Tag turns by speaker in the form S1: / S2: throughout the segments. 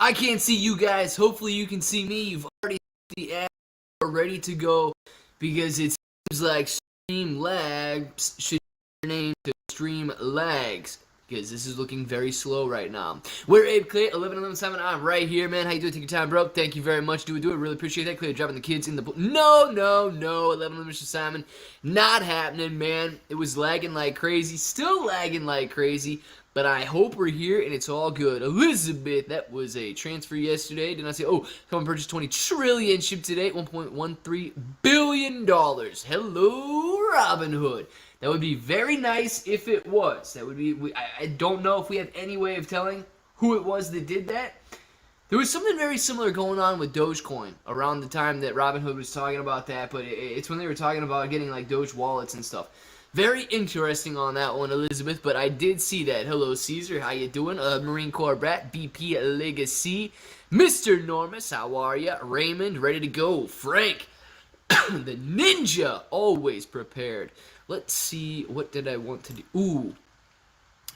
S1: I can't see you guys. Hopefully you can see me. You've already the app ready to go because it seems like stream lags should be named to stream lags because this is looking very slow right now. We're Abe Clay, 11-11-7. I'm right here, man. How you doing? Take your time, bro. Thank you very much. Do it. Really appreciate that. Clay dropping the kids in the No. 11-11, Mr. Simon. Not happening, man. It was lagging like crazy. Still lagging like crazy. But I hope we're here and it's all good. Elizabeth, that was a transfer yesterday. Did not say, oh, someone purchased 20 trillion, shipped today, $1.13 billion. Hello, Robinhood. That would be very nice if it was. That would be, I don't know if we have any way of telling who it was that did that. There was something very similar going on with Dogecoin around the time that Robinhood was talking about that, but it's when they were talking about getting like Doge wallets and stuff. Very interesting on that one, Elizabeth, but I did see that. Hello, Caesar. How you doing? Marine Corps Brat, BP Legacy. Mr. Normus, how are ya? Raymond, ready to go. Frank, the ninja, always prepared. Let's see, what did I want to do? Ooh,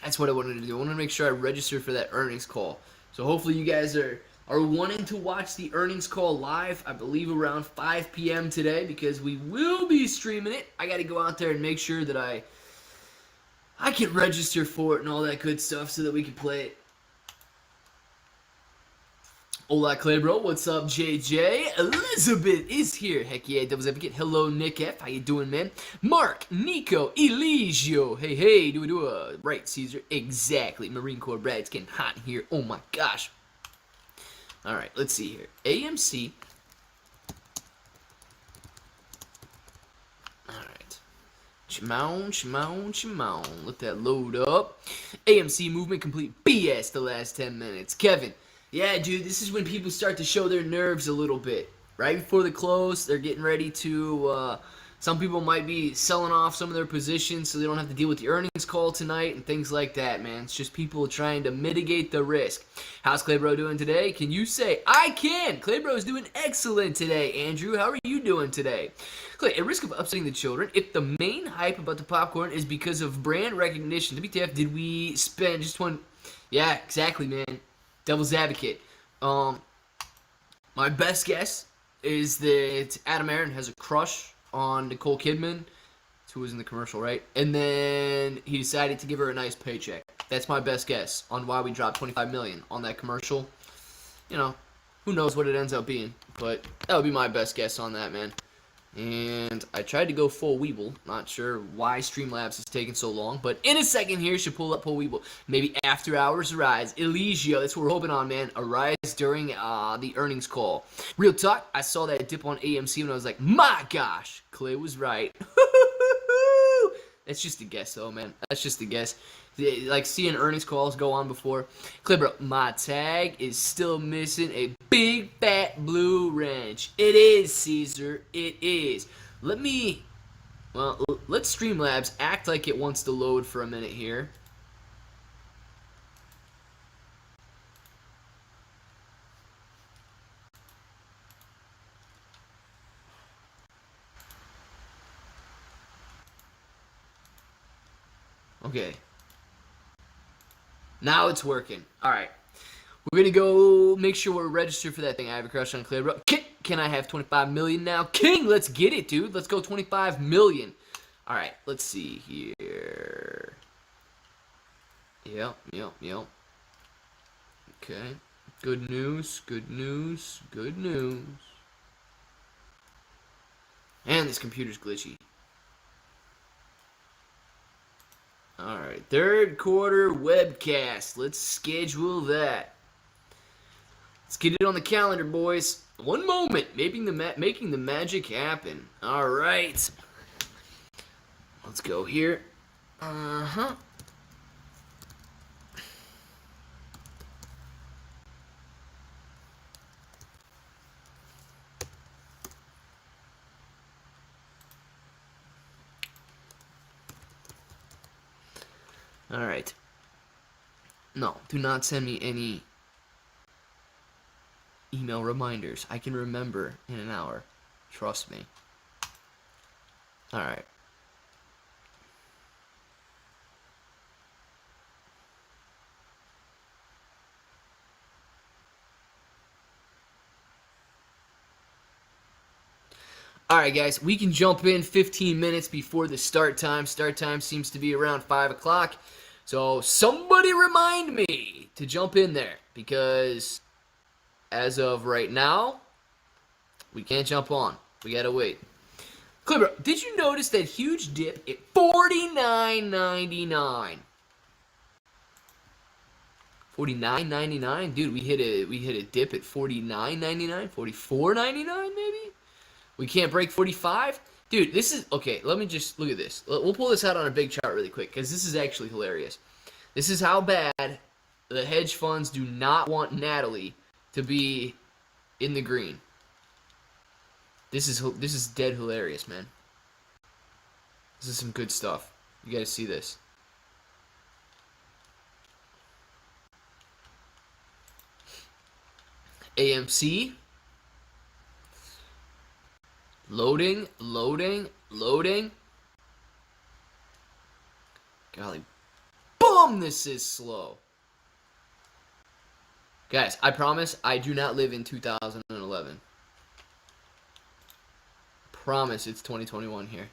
S1: that's what I wanted to do. I wanted to make sure I registered for that earnings call. So hopefully you guys are wanting to watch the earnings call live, I believe around 5 p.m. today, because we will be streaming it. I got to go out there and make sure that I can register for it and all that good stuff so that we can play it. Hola, Clay, bro. What's up, JJ? Elizabeth is here. Heck yeah, Devil's Advocate. Hello, Nick F. How you doing, man? Mark, Nico, Eligio. Hey, do right, Caesar. Exactly. Marine Corps Brad. It's getting hot in here. Oh my gosh. All right, let's see here. AMC. All right. Chimon. Let that load up. AMC movement complete. BS the last 10 minutes. Kevin. Yeah, dude, this is when people start to show their nerves a little bit. Right before the close, they're getting ready to, some people might be selling off some of their positions so they don't have to deal with the earnings call tonight and things like that, man. It's just people trying to mitigate the risk. How's Claybro doing today? Can you say, I can! Claybro's doing excellent today, Andrew. How are you doing today? Clay, at risk of upsetting the children, if the main hype about the popcorn is because of brand recognition, WTF, did we spend just one... Yeah, exactly, man. Devil's Advocate. My best guess is that Adam Aaron has a crush on Nicole Kidman, who was in the commercial, right? And then he decided to give her a nice paycheck. That's my best guess on why we dropped $25 million on that commercial. You know, who knows what it ends up being, but that would be my best guess on that, man. And I tried to go full Weeble. Not sure why Streamlabs is taking so long, but in a second here, should pull up full Weeble. Maybe after hours Arise. Eligio, that's what we're hoping on, man. Arise during the earnings call. Real talk, I saw that dip on AMC and I was like, my gosh, Clay was right. That's just a guess, though, man. That's just a guess. Like, seeing earnings calls go on before. Clipper, my tag is still missing a big fat blue wrench. It is, Caesar. It is. Let's Streamlabs act like it wants to load for a minute here. Okay. Now it's working. Alright. We're going to go make sure we're registered for that thing. I have a crush on Clay. Can I have 25 million now? King, let's get it, dude. Let's go 25 million. Alright, let's see here. Yep. Okay. Good news. And this computer's glitchy. Alright, third quarter webcast. Let's schedule that. Let's get it on the calendar, boys. One moment, making the magic happen. Alright. Let's go here. Alright. No, do not send me any email reminders. I can remember in an hour. Trust me. Alright. Alright guys, we can jump in 15 minutes before the start time. Start time seems to be around 5 o'clock. So somebody remind me to jump in there, because as of right now, we can't jump on. We gotta wait. Clipper, did you notice that huge dip at $49.99? $49.99? Dude, we hit a dip at $49.99, $44.99 maybe? We can't break 45? Dude, this is okay, let me just look at this. We'll pull this out on a big chart really quick, because this is actually hilarious. This is how bad the hedge funds do not want Natalie to be in the green. This is dead hilarious, man. This is some good stuff. You gotta see this. AMC. Loading. Golly. Boom! This is slow. Guys, I promise I do not live in 2011. Promise it's 2021 here.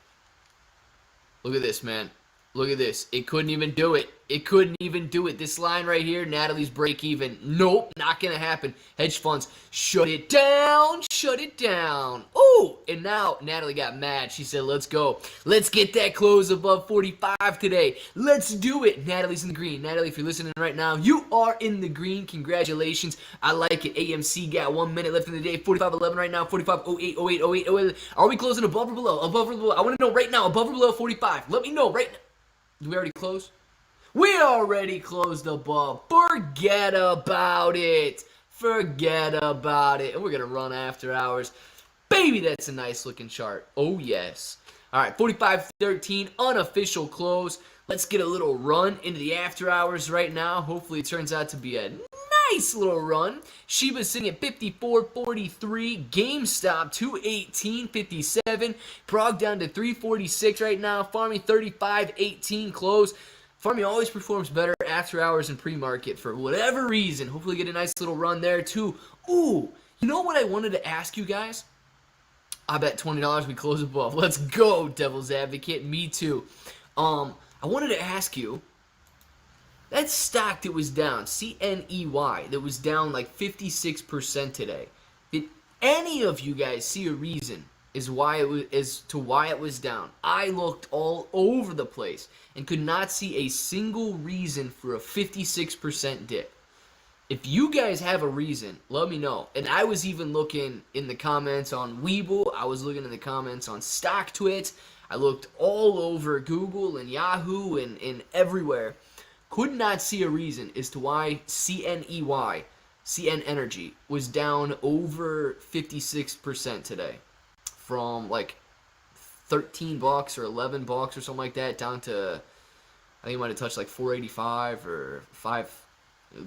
S1: Look at this, man. Look at this. It couldn't even do it. It couldn't even do it. This line right here, Natalie's break even. Nope, not going to happen. Hedge funds, shut it down. Shut it down. Ooh, and now Natalie got mad. She said, let's go. Let's get that close above 45 today. Let's do it. Natalie's in the green. Natalie, if you're listening right now, you are in the green. Congratulations. I like it. AMC got 1 minute left in the day. 45.11 right now. 45.08, 08, 08, 08. Are we closing above or below? Above or below? I want to know right now. Above or below 45? Let me know right now. Did we already close? We already closed above. Forget about it. Forget about it. And we're going to run after hours. Baby, that's a nice looking chart. Oh, yes. All right, 45.13, unofficial close. Let's get a little run into the after hours right now. Hopefully it turns out to be a nice little run. Shiba's sitting at 54.43. GameStop 218.57. Prague down to 346 right now. Farming 35.18 close. Farming always performs better after hours and pre-market for whatever reason. Hopefully get a nice little run there too. Ooh, you know what I wanted to ask you guys? I bet $20 we close above. Let's go, Devil's Advocate. Me too. I wanted to ask you, that stock that was down, CNEY, that was down like 56% today. Did any of you guys see a reason as to why it was down? I looked all over the place and could not see a single reason for a 56% dip. If you guys have a reason, let me know. And I was even looking in the comments on Webull. I was looking in the comments on StockTwits. I looked all over Google and Yahoo and everywhere. Could not see a reason as to why CNEY, CN Energy, was down over 56% today. From like $13 or $11 or something like that down to, I think it might have touched like 485 or a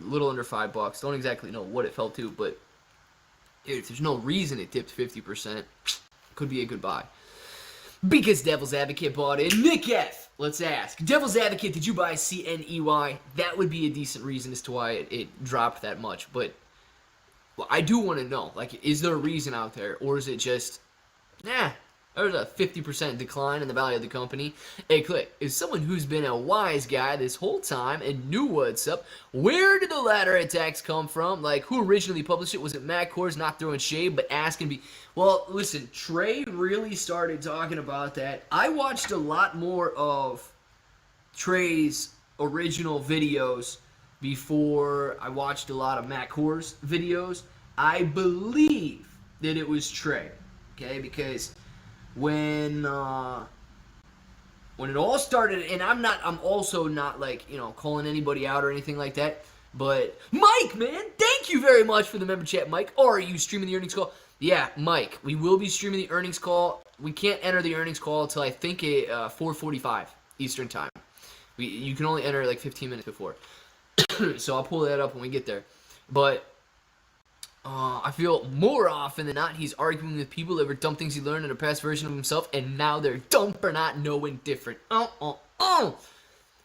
S1: little under $5. Don't exactly know what it fell to, but dude, if there's no reason it dipped 50%, could be a good buy. Because Devil's Advocate bought it. Nick F, let's ask. Devil's Advocate, did you buy CNEY? That would be a decent reason as to why it dropped that much. But well, I do want to know, like, is there a reason out there? Or is it just, there's a 50% decline in the value of the company? Hey, Click, as someone who's been a wise guy this whole time and knew what's up, where did the ladder attacks come from? Like, who originally published it? Was it Matt Kors not throwing shade, but asking me? Well, listen, Trey really started talking about that. I watched a lot more of Trey's original videos before I watched a lot of Matt Kors videos. I believe that it was Trey, okay, because when it all started, and I'm also not like, calling anybody out or anything like that, but Mike, man, thank you very much for the member chat, Mike. Or are you streaming the earnings call? Yeah, Mike, we will be streaming the earnings call. We can't enter the earnings call until I think 4:45 Eastern time. You can only enter like 15 minutes before. So I'll pull that up when we get there. But I feel more often than not he's arguing with people that were dumb things he learned in a past version of himself, and now they're dumb for not knowing different.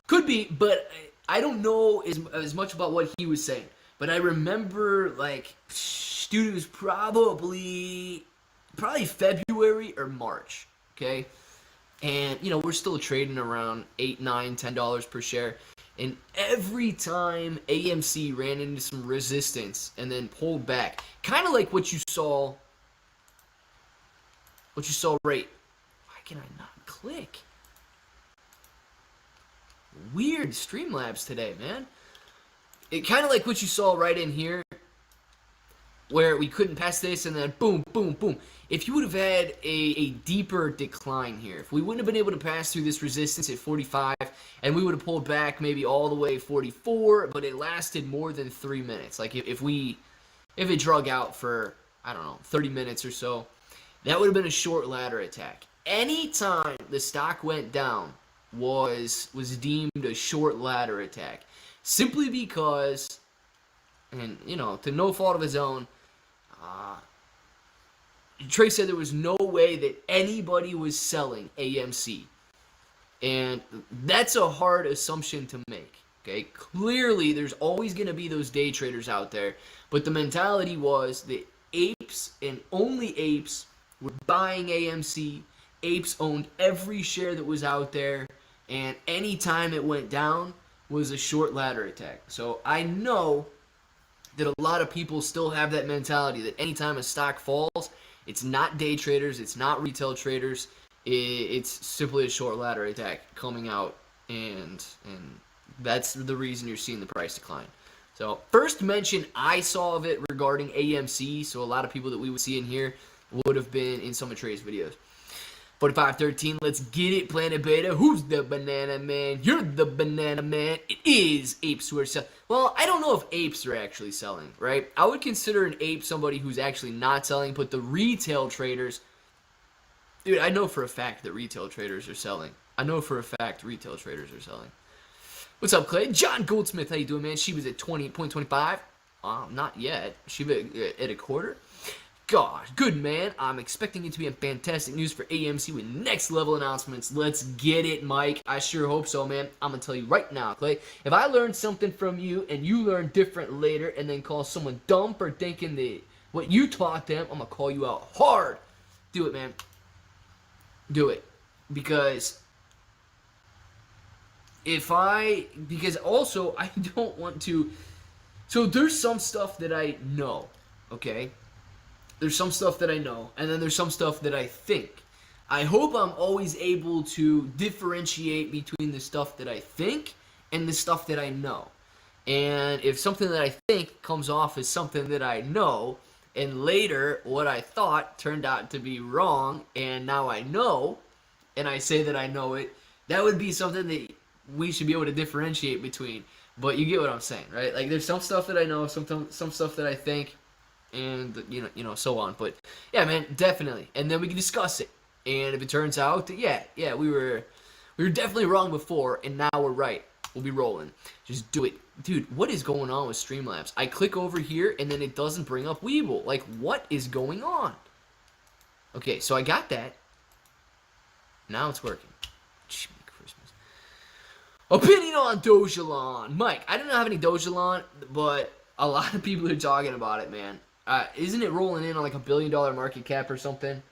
S1: Could be, but I don't know as much about what he was saying. But I remember, like, dude, it was probably probably February or March, okay? And, we're still trading around $8, $9, $10 per share. And every time AMC ran into some resistance and then pulled back, kind of like what you saw right. Why can I not click? Weird Streamlabs today, man. It kind of like what you saw right in here, where we couldn't pass this and then boom, boom, boom. If you would have had a deeper decline here, if we wouldn't have been able to pass through this resistance at 45 and we would have pulled back maybe all the way 44, but it lasted more than 3 minutes. Like if it drug out for, I don't know, 30 minutes or so, that would have been a short ladder attack. Anytime the stock went down was deemed a short ladder attack. Simply because, and to no fault of his own, Trey said there was no way that anybody was selling AMC. And that's a hard assumption to make. Okay, clearly there's always going to be those day traders out there, but the mentality was that apes and only apes were buying AMC. Apes owned every share that was out there, and any time it went down was a short ladder attack. So I know that a lot of people still have that mentality that anytime a stock falls, it's not day traders, it's not retail traders, it's simply a short ladder attack coming out, and that's the reason you're seeing the price decline. So first mention I saw of it regarding AMC, so a lot of people that we would see in here would have been in some of Trey's videos. 4513, let's get it, Planet Beta. Who's the banana man? You're the banana man. It is apes who are selling. Well, I don't know if apes are actually selling, right? I would consider an ape somebody who's actually not selling, but the retail traders, dude, I know for a fact that retail traders are selling. I know for a fact retail traders are selling. What's up, Clay? John Goldsmith, how you doing, man? Shiba's at 20.25. Not yet. Shiba at a quarter. Gosh, good man. I'm expecting it to be a fantastic news for AMC with next level announcements. Let's get it, Mike. I sure hope so, man. I'm going to tell you right now, Clay. If I learn something from you and you learn different later and then call someone dumb for thinking that what you taught them, I'm going to call you out hard. Do it, man. Do it. Because also I don't want to. So there's some stuff that I know, okay? There's some stuff that I know, and then there's some stuff that I think. I hope I'm always able to differentiate between the stuff that I think and the stuff that I know. And if something that I think comes off as something that I know, and later what I thought turned out to be wrong, and now I know, and I say that I know it, that would be something that we should be able to differentiate between. But you get what I'm saying, right? Like there's some stuff that I know, some stuff that I think, and so on. But yeah, man, definitely. And then we can discuss it. And if it turns out that yeah, we were definitely wrong before, and now we're right, we'll be rolling. Just do it, dude. What is going on with Streamlabs? I click over here and then it doesn't bring up Weeble. Like, what is going on? Okay, so I got that. Now it's working. Christmas. Opinion on Dogelon, Mike. I don't have any Dogelon, but a lot of people are talking about it, man. Isn't it rolling in on like $1 billion market cap or something?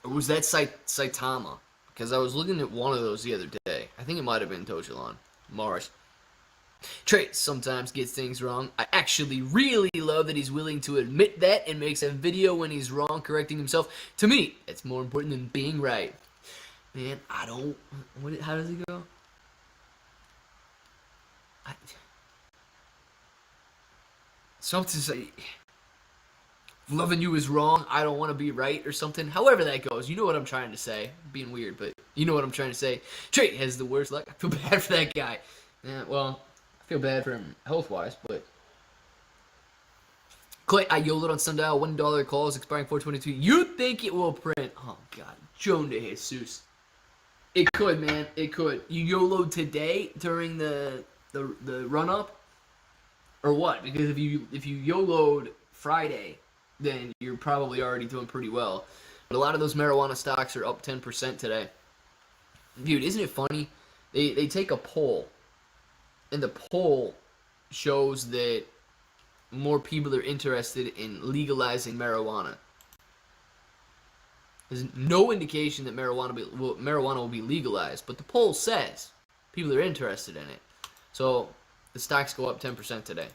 S1: Or was that Saitama? Because I was looking at one of those the other day. I think it might have been Dogelon. Mars. Trey sometimes gets things wrong. I actually really love that he's willing to admit that and makes a video when he's wrong, correcting himself. To me, it's more important than being right. Man, I don't... How does it go? Something say, loving you is wrong, I don't want to be right, or something. However that goes, you know what I'm trying to say. Being weird, but you know what I'm trying to say. Trey has the worst luck. I feel bad for that guy. Yeah, well, I feel bad for him health-wise, but... Clay, I YOLO'd on Sundial, $1 calls expiring 4/22. You think it will print? Oh, God. Joan de Jesus. It could, man. It could. You YOLO'd today during the run-up? Or what? Because if you YOLO'd Friday, then you're probably already doing pretty well. But a lot of those marijuana stocks are up 10% today. Dude, isn't it funny? They take a poll, and the poll shows that more people are interested in legalizing marijuana. There's no indication that marijuana will be legalized, but the poll says people are interested in it. So the stocks go up 10% today.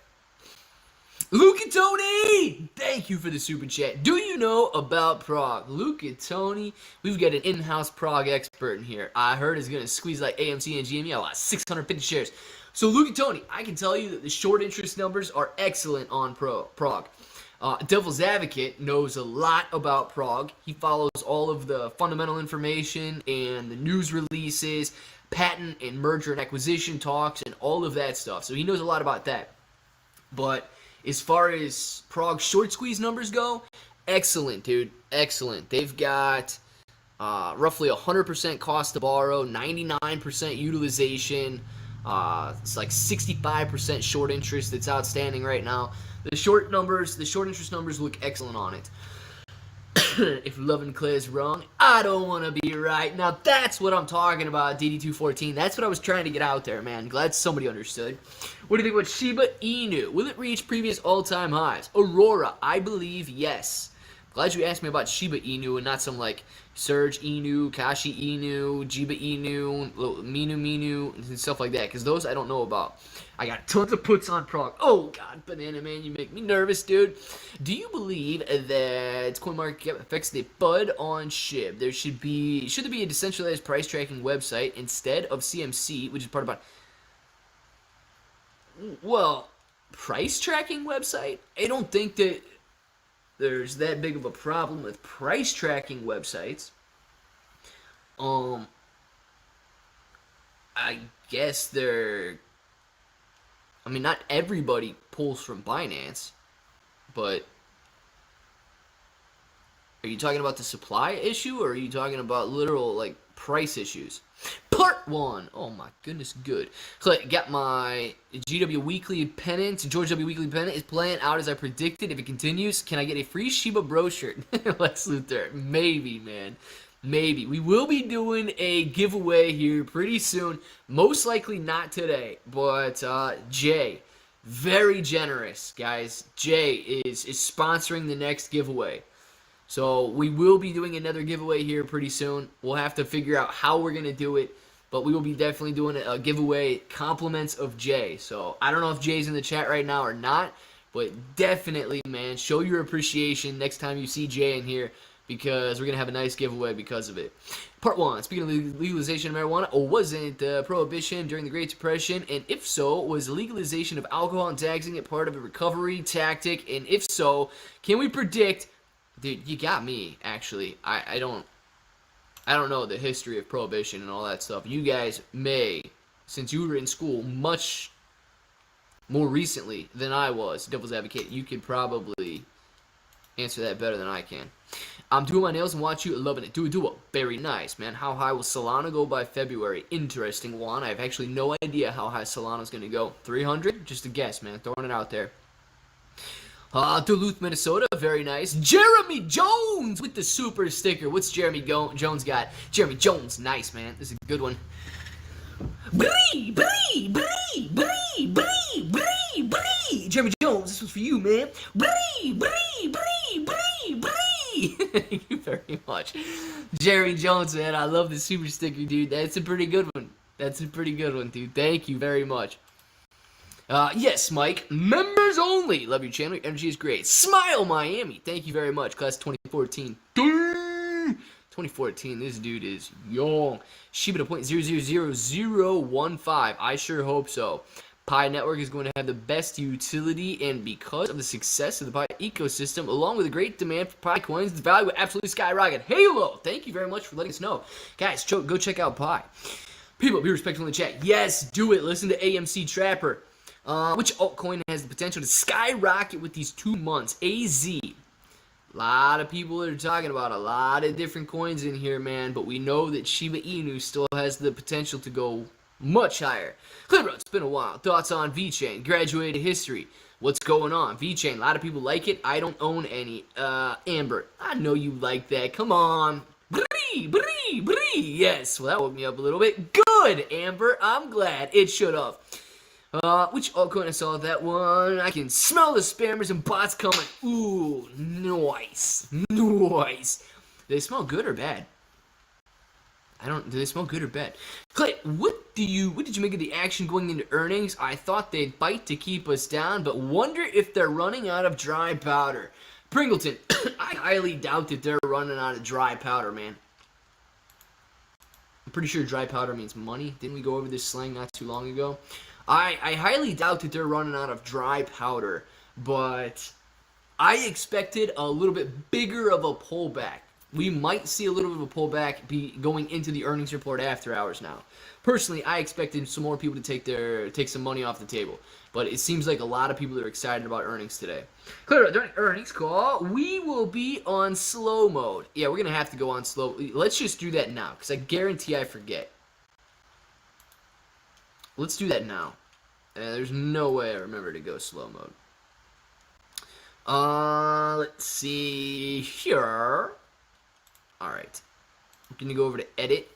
S1: Luke and Tony, thank you for the super chat. Do you know about prog? Luke and Tony, we've got an in-house prog expert in here. I heard is going to squeeze like AMC and GME. I lost 650 shares. So Luke and Tony, I can tell you that the short interest numbers are excellent on prog. Devil's Advocate knows a lot about prog. He follows all of the fundamental information and the news releases, patent and merger and acquisition talks, and all of that stuff. So he knows a lot about that. But as far as prog short squeeze numbers go, excellent, dude. Excellent. They've got roughly 100% cost to borrow, 99% utilization. It's like 65% short interest that's outstanding right now. The short interest numbers look excellent on it. If Love and Clay is wrong, I don't want to be right. Now that's what I'm talking about, DD214. That's what I was trying to get out there, man. Glad somebody understood. What do you think about Shiba Inu? Will it reach previous all-time highs? Aurora, I believe yes. Glad you asked me about Shiba Inu and not some like Surge Inu, Kashi Inu, Jiba Inu, Minu, and stuff like that. Because those I don't know about. I got tons of puts on prog. Oh, God, Banana Man, you make me nervous, dude. Do you believe that CoinMarketCap affects the FUD on SHIB? Should there be a decentralized price tracking website instead of CMC, which is part of well, price tracking website? I don't think that there's that big of a problem with price tracking websites. I guess not everybody pulls from Binance, but are you talking about the supply issue, or are you talking about literal, like, price issues? Part 1. Oh, my goodness, good. Got my GW Weekly pennant. George W. Weekly pennant is playing out as I predicted. If it continues, can I get a free Shiba Bro shirt? Lex Luthor. Maybe, man. Maybe. We will be doing a giveaway here pretty soon. Most likely not today, but Jay, very generous, guys. Jay is sponsoring the next giveaway. So we will be doing another giveaway here pretty soon. We'll have to figure out how we're going to do it, but we will be definitely doing a giveaway compliments of Jay. So I don't know if Jay's in the chat right now or not, but definitely, man, show your appreciation next time you see Jay in here, because we're going to have a nice giveaway because of it. Part 1, speaking of legalization of marijuana, or wasn't prohibition during the Great Depression? And if so, was legalization of alcohol and taxing it part of a recovery tactic? And if so, can we predict... Dude, you got me, actually. I don't know the history of prohibition and all that stuff. You guys may, since you were in school much more recently than I was, Devil's Advocate, you could probably answer that better than I can. I'm doing my nails and watch you, loving it. Do it. Very nice, man. How high will Solana go by February? Interesting one. I have actually no idea how high Solana's going to go. 300? Just a guess, man. Throwing it out there. Duluth, Minnesota, very nice. Jeremy Jones with the super sticker. What's Jeremy Jones got? Jeremy Jones, nice, man. This is a good one. Bree. Jeremy Jones, this was for you, man. Bree. Thank you very much. Jeremy Jones, man, I love the super sticker, dude. That's a pretty good one. Dude. Thank you very much. Yes, Mike. Members only. Love your channel. Your energy is great. Smile, Miami. Thank you very much. Class 2014. 2014. This dude is young. Shiba to 0.000015. I sure hope so. Pi Network is going to have the best utility, and because of the success of the Pi ecosystem, along with a great demand for Pi coins, the value will absolutely skyrocket. Halo. Thank you very much for letting us know. Guys, go check out Pi. People, be respectful in the chat. Yes, do it. Listen to AMC Trapper. Which altcoin has the potential to skyrocket with these 2 months? AZ. A lot of people are talking about a lot of different coins in here, man, but we know that Shiba Inu still has the potential to go much higher. Clearbro, it's been a while. Thoughts on VeChain? Graduated history. What's going on? VeChain, a lot of people like it. I don't own any. Amber, I know you like that. Come on. Bree. Yes, well, that woke me up a little bit. Good, Amber. I'm glad. It should have. Which altcoin I saw that one? I can smell the spammers and bots coming. Ooh, nice. Nice. Do they smell good or bad? Do they smell good or bad? Clay, what did you make of the action going into earnings? I thought they'd bite to keep us down, but wonder if they're running out of dry powder. Pringleton, I highly doubt that they're running out of dry powder, man. I'm pretty sure dry powder means money. Didn't we go over this slang not too long ago? I highly doubt that they're running out of dry powder, but I expected a little bit bigger of a pullback. We might see a little bit of a pullback going into the earnings report after hours now. Personally, I expected some more people to take some money off the table, but it seems like a lot of people are excited about earnings today. Clear, during earnings call, we will be on slow mode. Yeah, we're gonna have to go on slow. Let's just do that now, because I guarantee I forget. Let's do that now. There's no way I remember to go slow mode. Let's see here. Alright. I'm going to go over to edit.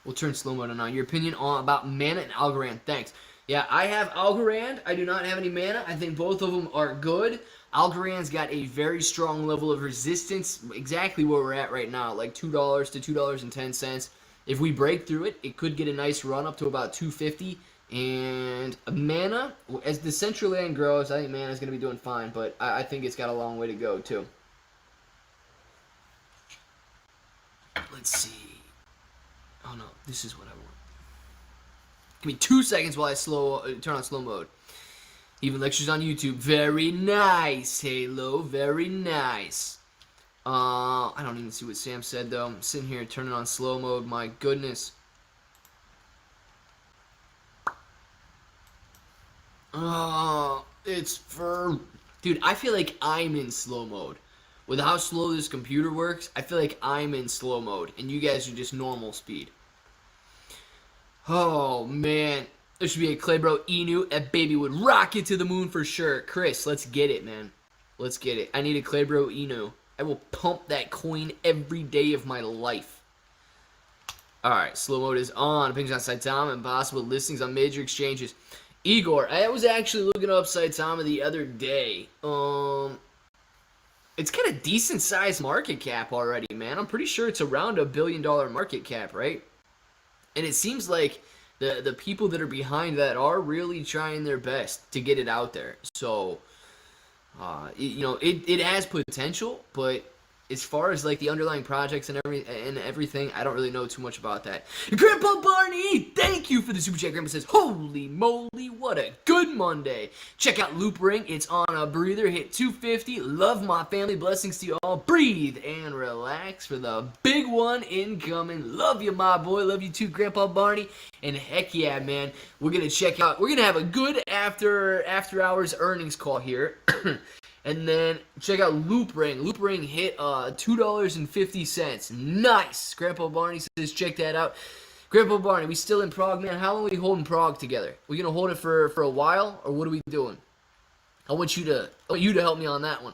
S1: We'll turn slow mode on. Your opinion about Mana and Algorand. Thanks. Yeah, I have Algorand. I do not have any Mana. I think both of them are good. Algorand's got a very strong level of resistance. Exactly where we're at right now. Like $2 to $2.10. If we break through it, it could get a nice run up to about $2.50. And Mana, as the central land grows, I think Mana is going to be doing fine. But I think it's got a long way to go, too. Let's see. Oh no, this is what I want. Give me 2 seconds while I turn on slow mode. Even lectures on YouTube. Very nice, Halo. Very nice. I don't even see what Sam said though. I'm sitting here turning on slow mode. My goodness. Oh, it's for... Dude, I feel like I'm in slow mode. With how slow this computer works, I feel like I'm in slow mode, and you guys are just normal speed. Oh, man. There should be a Claybro Inu. That baby would rocket to the moon for sure. Chris, let's get it, man. Let's get it. I need a Claybro Inu. I will pump that coin every day of my life. Alright, slow mode is on. Pings on Saitama and possible listings on major exchanges. Igor, I was actually looking up Saitama the other day. It's got a decent sized market cap already, man. I'm pretty sure it's around $1 billion market cap, right? And it seems like the people that are behind that are really trying their best to get it out there. So, it has potential, but as far as like the underlying projects and everything, I don't really know too much about that. Grandpa Barney, thank you for the super chat. Grandpa says, "Holy moly, what a good Monday!" Check out Loop Ring; it's on a breather. Hit 250. Love my family. Blessings to you all. Breathe and relax for the big one incoming. Love you, my boy. Love you too, Grandpa Barney. And heck yeah, man, we're gonna check out. We're gonna have a good after hours earnings call here. And then check out Loop Ring. Loop Ring hit $2.50. Nice. Grandpa Barney says check that out. Grandpa Barney, we still in Prague, man. How long are we holding Prague together? We gonna hold it for a while, or what are we doing? I want you to help me on that one.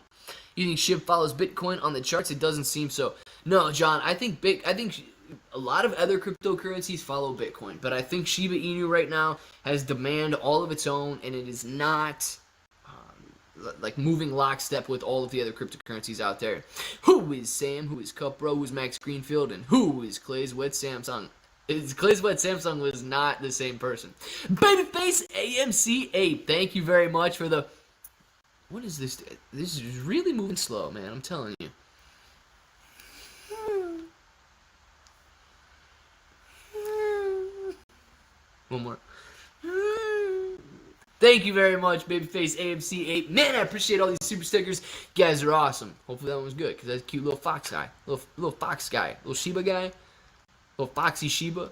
S1: You think SHIB follows Bitcoin on the charts? It doesn't seem so. No, John. I think a lot of other cryptocurrencies follow Bitcoin, but I think Shiba Inu right now has demand all of its own, and it is not like moving lockstep with all of the other cryptocurrencies out there. Who is Sam? Who is Cupbro? Who is Max Greenfield? And who is Clay's Wet Samsung? Clay's Wet Samsung was not the same person. Babyface AMC 8. Thank you very much for the... What is this? This is really moving slow, man. I'm telling you. One more. Thank you very much, Babyface AMC 8. Man, I appreciate all these super stickers. You guys are awesome. Hopefully that one was good, because that's a cute little fox guy. Little fox guy. Little Shiba guy. Little foxy Shiba.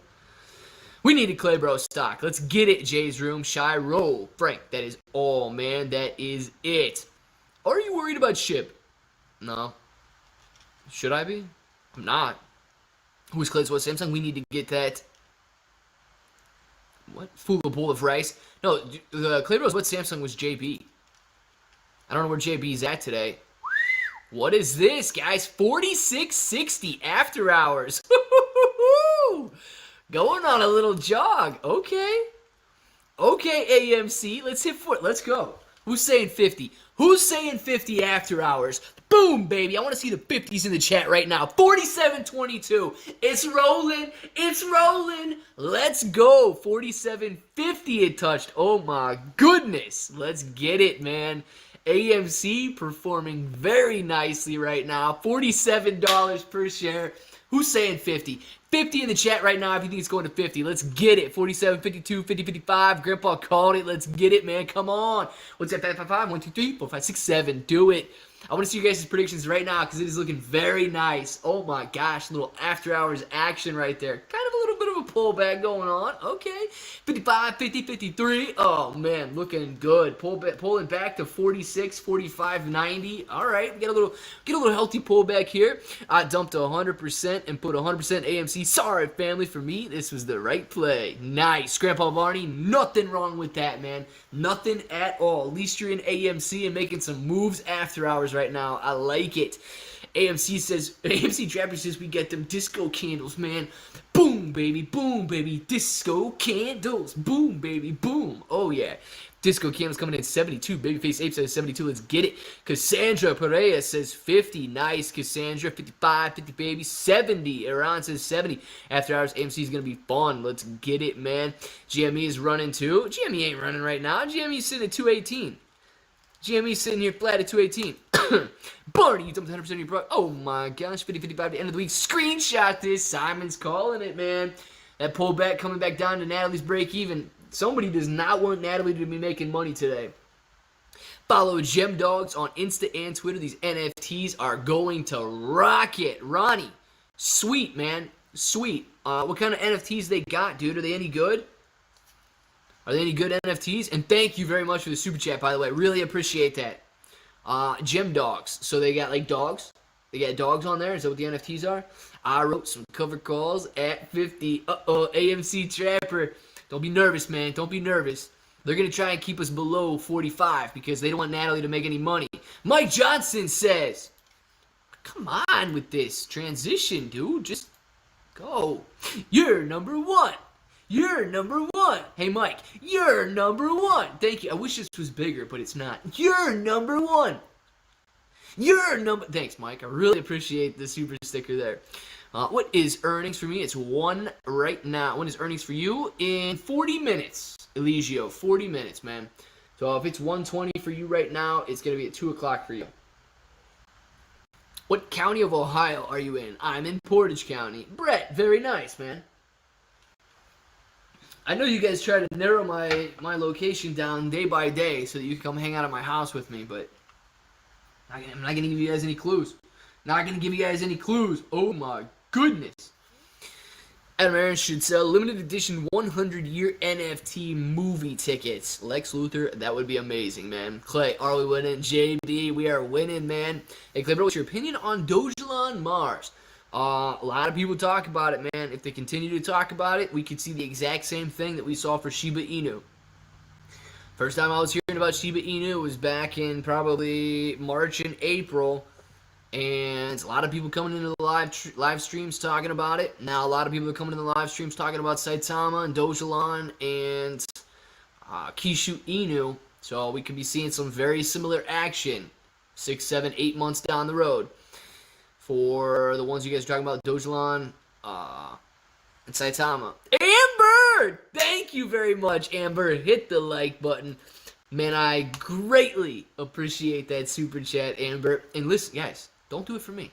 S1: We need a Claybro stock. Let's get it, Jay's Room. Shy Roll. Frank, that is all, man. That is it. Are you worried about SHIB? No. Should I be? I'm not. Who's Clay's What Samsung? We need to get that... What? Fool a bowl of rice? No, the Claybro's What Samsung was JB. I don't know where JB's at today. What is this, guys? 46.60 after hours. Going on a little jog. Okay. Okay, AMC, let's hit 4. Let's go. Who's saying 50? Who's saying 50 after hours? Boom, baby. I want to see the 50s in the chat right now. 47.22. It's rolling. It's rolling. Let's go. 47.50 it touched. Oh, my goodness. Let's get it, man. AMC performing very nicely right now. $47 per share. Who's saying 50? 50 in the chat right now if you think it's going to 50. Let's get it. 47, 52, 50, 55. Grandpa called it. Let's get it, man. Come on. What's that? 5, 5, 5, 1, 2, 3, 4, 5, 6, 7. Do it. I want to see you guys' predictions right now because it is looking very nice. Oh my gosh, little after hours action right there. Kind of a little bit of a pullback going on. Okay. 55, 50, 53. Oh man, looking good. Pulling back to 46, 45, 90. All right, we get a little healthy pullback here. I dumped 100% and put 100% AMC. Sorry, family, for me, this was the right play. Nice. Grandpa Barney, nothing wrong with that, man. Nothing at all. At least you're in AMC and making some moves after hours right now. I like it. AMC Trapper says we get them disco candles, man. Boom, baby, disco candles. Boom, baby, boom. Oh, yeah. Disco candles coming in 72. Babyface Ape says 72. Let's get it. Cassandra Perea says 50. Nice, Cassandra. 55, 50, baby. 70. Iran says 70. After hours, AMC is going to be fun. Let's get it, man. GME is running too. GME ain't running right now. GME is sitting at 218. GME sitting here flat at 218. Barney, you dumped 100% of your product. Oh my gosh, 50, 55 to end of the week. Screenshot this. Simon's calling it, man. That pullback coming back down to Natalie's break even. Somebody does not want Natalie to be making money today. Follow Gem Dogs on Insta and Twitter. These NFTs are going to rocket. Ronnie, sweet, man. Sweet. What kind of NFTs they got, dude? Are they any good? Are they any good NFTs? And thank you very much for the super chat, by the way. Really appreciate that. Gem Dogs. So they got like dogs. They got dogs on there. Is that what the NFTs are? I wrote some cover calls at 50. Uh-oh, AMC Trapper. Don't be nervous, man. Don't be nervous. They're going to try and keep us below 45 because they don't want Natalie to make any money. Mike Johnson says, come on with this transition, dude. Just go. You're number one. You're number one. Hey, Mike, you're number one. Thank you. I wish this was bigger, but it's not. You're number one. You're number... Thanks, Mike. I really appreciate the super sticker there. What is earnings for me? It's 1 right now. When is earnings for you? In 40 minutes. Eligio, 40 minutes, man. So if it's 1:20 for you right now, it's going to be at 2 o'clock for you. What county of Ohio are you in? I'm in Portage County. Brett, very nice, man. I know you guys try to narrow my location down day by day so that you can come hang out at my house with me, but I'm not going to give you guys any clues. Not going to give you guys any clues. Oh my goodness. Adam Aaron should sell limited edition 100-year NFT movie tickets. Lex Luthor, that would be amazing, man. Clay, are we winning? JD, we are winning, man. Hey, Clay, bro, what's your opinion on Dogelon Mars? A lot of people talk about it, man. If they continue to talk about it, we could see the exact same thing that we saw for Shiba Inu. First time I was hearing about Shiba Inu was back in probably March and April. And a lot of people coming into the live streams talking about it. Now a lot of people are coming into the live streams talking about Saitama and Dogelon and Kishu Inu. So we could be seeing some very similar action 6, 7, 8 months down the road. For the ones you guys are talking about, Dogelon and Saitama. Amber! Thank you very much, Amber. Hit the like button. Man, I greatly appreciate that super chat, Amber. And listen, guys, don't do it for me.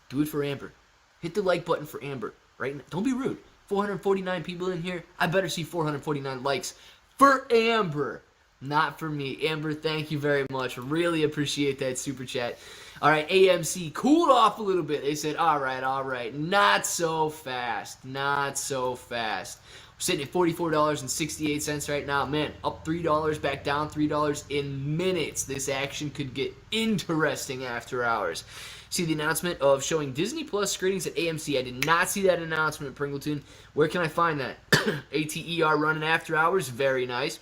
S1: Do it for Amber. Hit the like button for Amber. Right now. Don't be rude. 449 people in here. I better see 449 likes for Amber. Not for me. Amber, thank you very much. Really appreciate that super chat. All right, AMC cooled off a little bit. They said, all right. Not so fast. Not so fast. We're sitting at $44.68 right now. Man, up $3, back down $3 in minutes. This action could get interesting after hours. See the announcement of showing Disney Plus screenings at AMC. I did not see that announcement, Pringleton. Where can I find that? ATER running after hours. Very nice.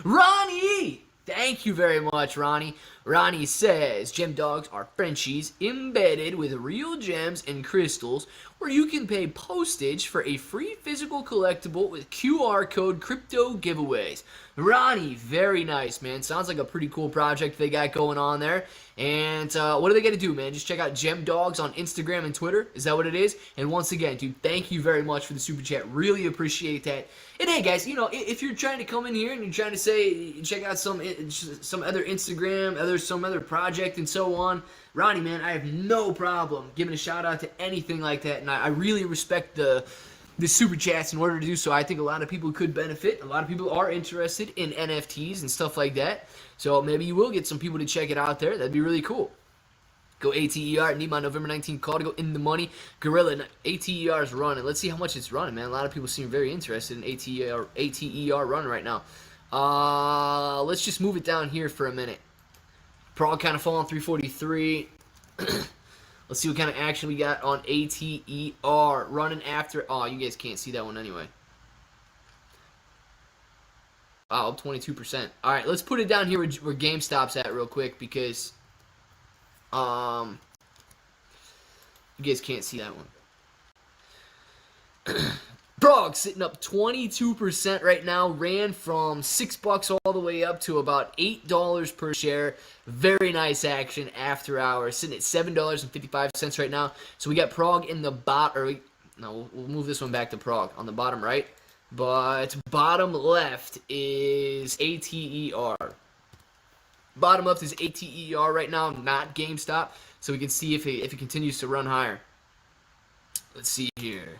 S1: Ronnie! Thank you very much, Ronnie. Ronnie says, gem dogs are Frenchies embedded with real gems and crystals where you can pay postage for a free physical collectible with QR code crypto giveaways. Ronnie, very nice, man. Sounds like a pretty cool project they got going on there. And what do they got to do, man? Just check out Gem Dogs on Instagram and Twitter. Is that what it is? And once again, dude, thank you very much for the super chat. Really appreciate that. And hey, guys, you know, if you're trying to come in here and you're trying to say, check out some other Instagram, some other project and so on, Ronnie, man, I have no problem giving a shout out to anything like that. And I really respect the super chats in order to do so. I think a lot of people could benefit. A lot of people are interested in NFTs and stuff like that. So maybe you will get some people to check it out there. That'd be really cool. Go ATER. Need my November 19th call to go in the money. Gorilla, ATER is running. Let's see how much it's running, man. A lot of people seem very interested in ATER running right now. Let's just move it down here for a minute. Prog kind of falling 343. Let's see what kind of action we got on ATER running after. Oh, you guys can't see that one anyway. Wow, up 22%. All right, let's put it down here where GameStop's at real quick because you guys can't see that one. Prog sitting up 22% right now. Ran from $6 all the way up to about $8 per share. Very nice action after hours. Sitting at $7.55 right now. So we got Prog in the bottom. No, we'll move this one back to Prog on the bottom right. But bottom left is ATER. Bottom left is ATER right now, not GameStop. So we can see if it continues to run higher. Let's see here.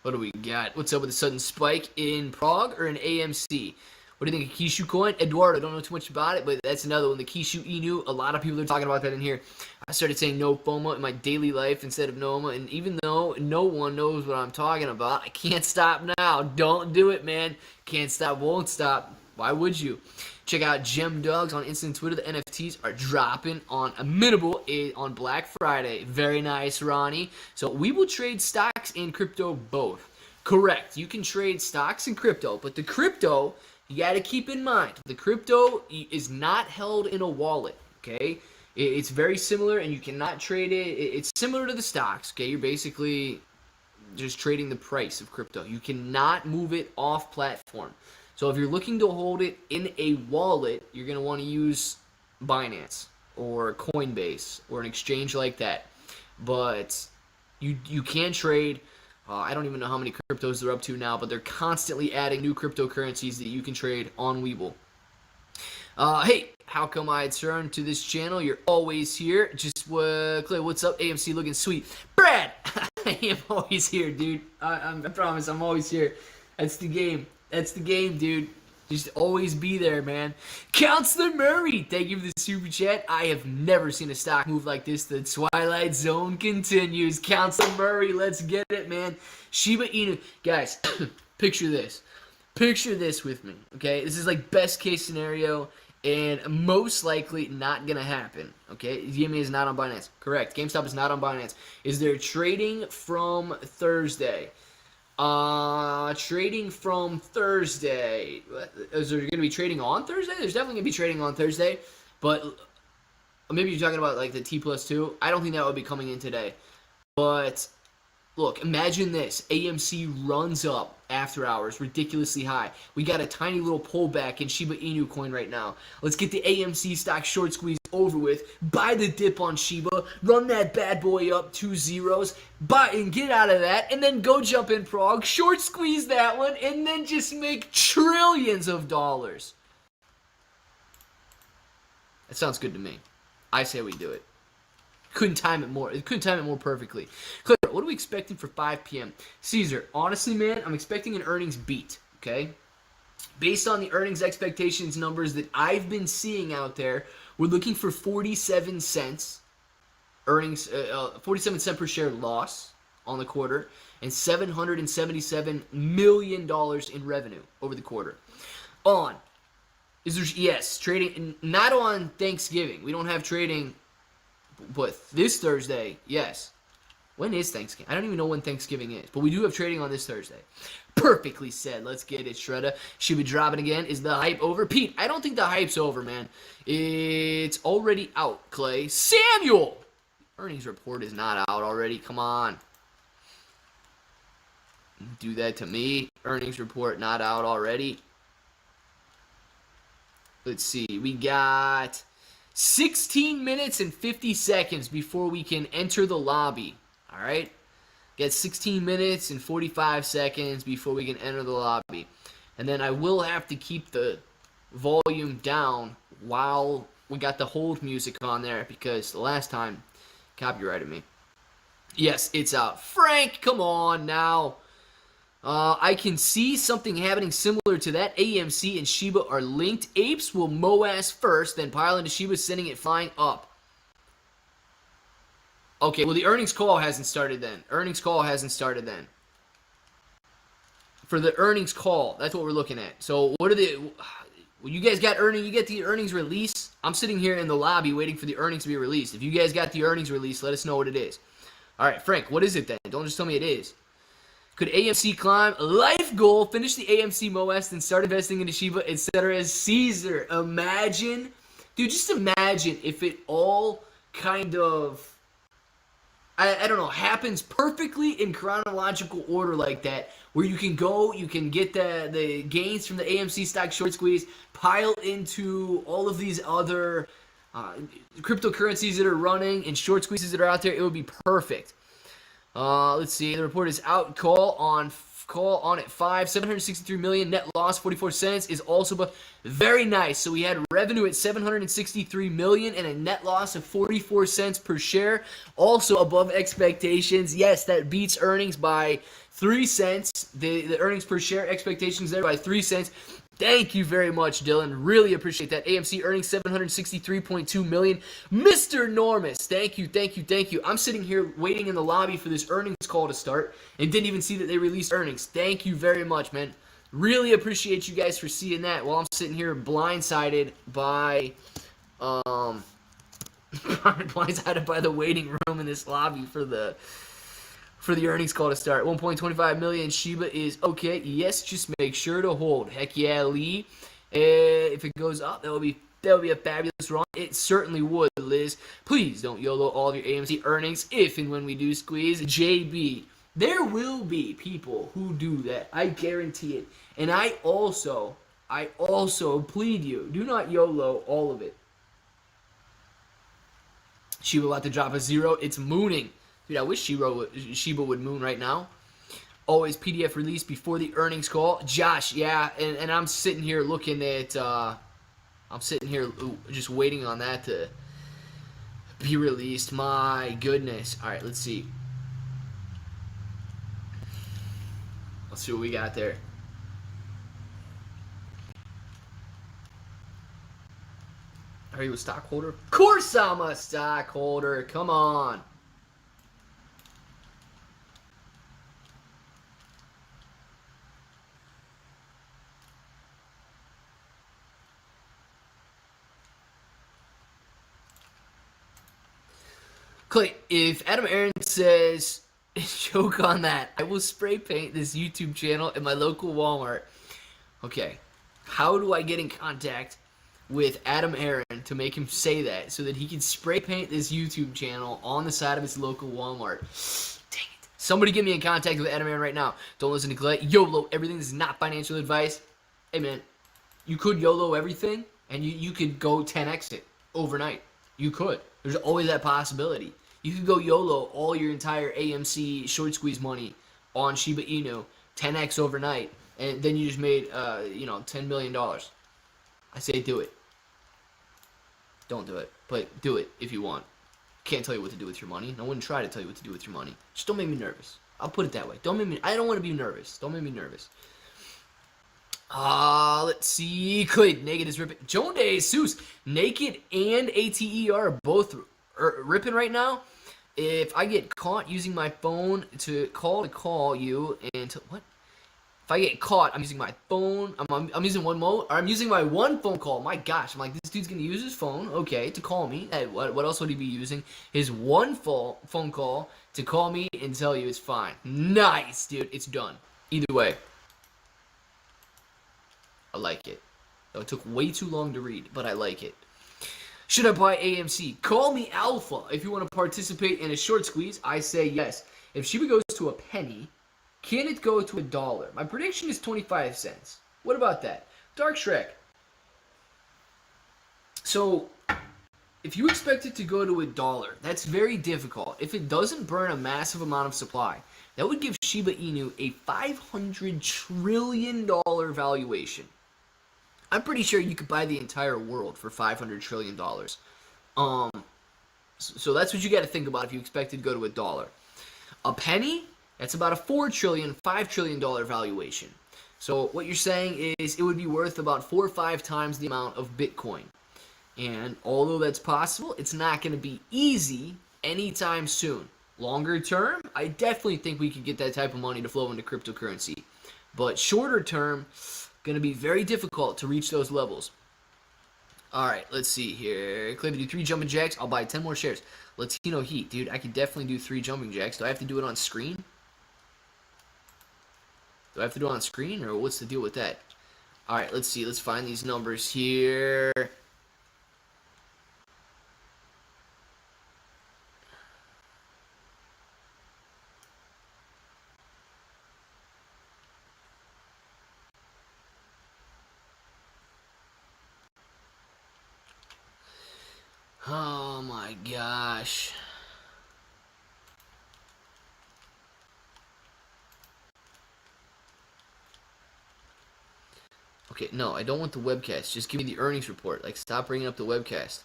S1: What do we got? What's up with the sudden spike in Prog or in AMC? What do you think of Kishu Coin? Eduardo, I don't know too much about it, but that's another one. The Kishu Inu, a lot of people are talking about that in here. I started saying no FOMO in my daily life instead of NOMA, and even though no one knows what I'm talking about, I can't stop now. Don't do it, man. Can't stop, won't stop. Why would you? Check out Gem Dogs on Instant Twitter. The NFTs are dropping on a minimal on Black Friday. Very nice, Ronnie. So we will trade stocks and crypto both. Correct. You can trade stocks and crypto, but the crypto, you got to keep in mind, the crypto is not held in a wallet, okay? It's very similar, and you cannot trade it. It's similar to the stocks, okay? You're basically just trading the price of crypto. You cannot move it off platform. So if you're looking to hold it in a wallet, you're going to want to use Binance or Coinbase or an exchange like that. But you can trade. I don't even know how many cryptos they're up to now, but they're constantly adding new cryptocurrencies that you can trade on Webull. Hey, how come I turned to this channel? You're always here. Just Clay, what's up? AMC looking sweet. Brad, I am always here, dude. I promise I'm always here. That's the game. That's the game, dude. Just always be there, man. Counselor Murray, thank you for the super chat. I have never seen a stock move like this. The Twilight Zone continues. Counselor Murray, let's get it, man. Shiba Inu. Guys, picture this. Picture this with me, okay? This is like best case scenario and most likely not going to happen, okay? GME is not on Binance. Correct. GameStop is not on Binance. Is there trading from Thursday? Trading from Thursday. Is there going to be trading on Thursday? There's definitely going to be trading on Thursday, but maybe you're talking about like the T+2. I don't think that would be coming in today. But look, imagine this. AMC runs up after hours, ridiculously high. We got a tiny little pullback in Shiba Inu coin right now. Let's get the AMC Stock Short Squeeze over with. Buy the dip on Shiba. Run that bad boy up 2 zeros. Buy and get out of that. And then go jump in Prog. Short squeeze that one. And then just make trillions of dollars. That sounds good to me. I say we do it. Couldn't time it more. It couldn't time it more perfectly. Claire, what are we expecting for 5 p.m.? Caesar, honestly, man, I'm expecting an earnings beat, okay? Based on the earnings expectations numbers that I've been seeing out there, we're looking for 47 cents earnings, 47 cent per share loss on the quarter, and $777 million in revenue over the quarter. Yes, trading, not on Thanksgiving. We don't have trading. But this Thursday, yes. When is Thanksgiving? I don't even know when Thanksgiving is, but we do have trading on this Thursday. Perfectly said. Let's get it, Shredder. Should be dropping again. Is the hype over? Pete, I don't think the hype's over, man. It's already out, Clay. Samuel! Earnings report is not out already. Come on. Do that to me. Earnings report not out already. Let's see. We got 16 minutes and 50 seconds before we can enter the lobby. All right? Get 16 minutes and 45 seconds before we can enter the lobby. And then I will have to keep the volume down while we got the hold music on there because the last time copyrighted me. Yes, it's out. Frank, come on now. I can see something happening similar to that. AMC and Shiba are linked. Apes will MOAS first, then pile into Shiba, sending it flying up. Okay, well, the earnings call hasn't started then. Earnings call hasn't started then. For the earnings call, that's what we're looking at. So, what are the... Well, you guys got earnings... You get the earnings release? I'm sitting here in the lobby waiting for the earnings to be released. If you guys got the earnings release, let us know what it is. All right, Frank, what is it then? Don't just tell me it is. Could AMC climb? Life goal, finish the AMC MOAS, then start investing into Shiba, etc. Caesar, imagine... Dude, just imagine if it all kind of... I don't know, happens perfectly in chronological order like that, where you can go, you can get the gains from the AMC Stock Short Squeeze, pile into all of these other cryptocurrencies that are running and short squeezes that are out there. It would be perfect. Let's see, the report is out. Call on at 5, 763 million, net loss 44 cents is also very nice. So we had revenue at 763 million and a net loss of 44 cents per share, also above expectations. Yes, that beats earnings by 3 cents. The earnings per share expectations there by 3 cents. Thank you very much, Dylan. Really appreciate that. AMC earnings 763.2 million. Mr. Normus, thank you, thank you, thank you. I'm sitting here waiting in the lobby for this earnings call to start and didn't even see that they released earnings. Thank you very much, man. Really appreciate you guys for seeing that while I'm sitting here blindsided by blindsided by the waiting room in this lobby for the earnings call to start. 1.25 million Shiba is okay. Yes, just make sure to hold. Heck yeah, Lee. If it goes up, that would be a fabulous run. It certainly would, Liz. Please don't YOLO all of your AMC earnings if and when we do squeeze. JB, there will be people who do that. I guarantee it. And I also plead you, do not YOLO all of it. Shiba about to drop a 0. It's mooning. Dude, I wish Shiba would moon right now. Always PDF release before the earnings call. Josh, yeah, and I'm sitting here looking at, I'm sitting here just waiting on that to be released. My goodness. All right, let's see. Let's see what we got there. Are you a stockholder? Of course I'm a stockholder. Come on. Clay, if Adam Aaron says, joke on that, I will spray paint this YouTube channel at my local Walmart. Okay, how do I get in contact with Adam Aaron to make him say that so that he can spray paint this YouTube channel on the side of his local Walmart? Dang it. Somebody get me in contact with Adam Aaron right now. Don't listen to Clay. YOLO, everything is not financial advice. Hey, man, you could YOLO everything, and you could go 10x it overnight. You could. There's always that possibility. You could go YOLO all your entire AMC short squeeze money on Shiba Inu, 10x overnight, and then you just made, $10 million. I say do it. Don't do it, but do it if you want. Can't tell you what to do with your money, and I wouldn't try to tell you what to do with your money. Just don't make me nervous. I'll put it that way. I don't want to be nervous. Don't make me nervous. Let's see. Good. Naked is ripping. Joan De Jesus. Naked and ATE are both ripping right now. If I get caught using my phone to call you and to what? If I get caught, I'm using my phone. I'm using I'm using my one phone call. My gosh, I'm like, this dude's gonna use his phone, okay, to call me. Hey, what else would he be using? His one phone call to call me and tell you it's fine. Nice, dude. It's done. Either way, I like it. Though it took way too long to read, but I like it. Should I buy AMC? Call me alpha. If you want to participate in a short squeeze, I say yes. If Shiba goes to a penny, can it go to $1? My prediction is 25 cents. What about that? Dark Shrek. So, if you expect it to go to $1, that's very difficult. If it doesn't burn a massive amount of supply, that would give Shiba Inu a $500 trillion valuation. I'm pretty sure you could buy the entire world for $500 trillion. So that's what you got to think about if you expect it to go to $1. A penny? That's about a $4 trillion, $5 trillion valuation. So what you're saying is it would be worth about 4 or 5 times the amount of Bitcoin. And although that's possible, it's not going to be easy anytime soon. Longer term, I definitely think we could get that type of money to flow into cryptocurrency. But shorter term, going to be very difficult to reach those levels. All right, let's see here. Clay to do 3 jumping jacks. I'll buy 10 more shares. Latino Heat. Dude, I could definitely do 3 jumping jacks. Do I have to do it on screen? Do I have to do it on screen, or what's the deal with that? All right, let's see. Let's find these numbers here. Oh my gosh. Okay, no, I don't want the webcast. Just give me the earnings report. Like, stop bringing up the webcast.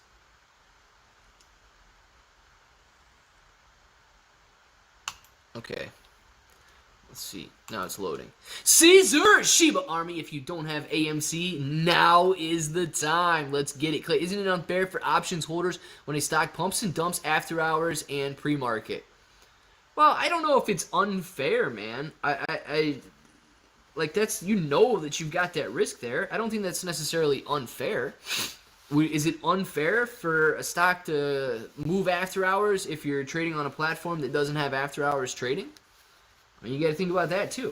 S1: Okay. Let's see. Now it's loading. Caesar! Shiba Army, if you don't have AMC, now is the time. Let's get it. Clay, isn't it unfair for options holders when a stock pumps and dumps after hours and pre-market? Well, I don't know if it's unfair, man. Like, that's, you know that you've got that risk there. I don't think that's necessarily unfair. Is it unfair for a stock to move after hours if you're trading on a platform that doesn't have after hours trading? I mean, you got to think about that too.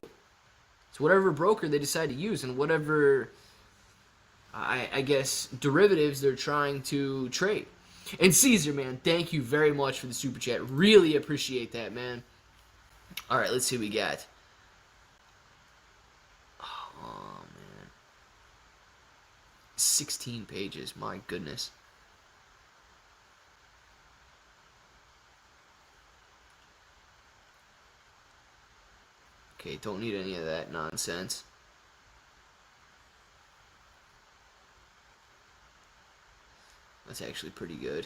S1: It's whatever broker they decide to use and whatever, I guess, derivatives they're trying to trade. And Caesar, man, thank you very much for the super chat. Really appreciate that, man. All right, let's see what we got. Oh, man. 16 pages, my goodness. Okay, don't need any of that nonsense. That's actually pretty good.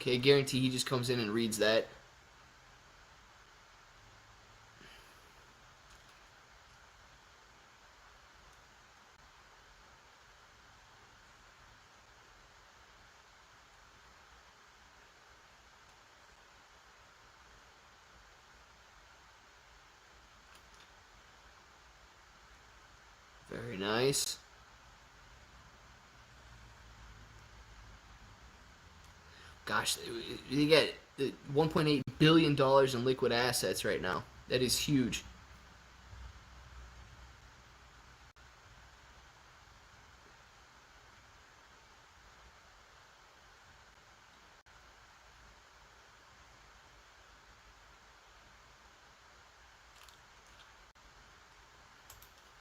S1: Okay, guarantee he just comes in and reads that. Very nice. Gosh, they get $1.8 billion in liquid assets right now. That is huge.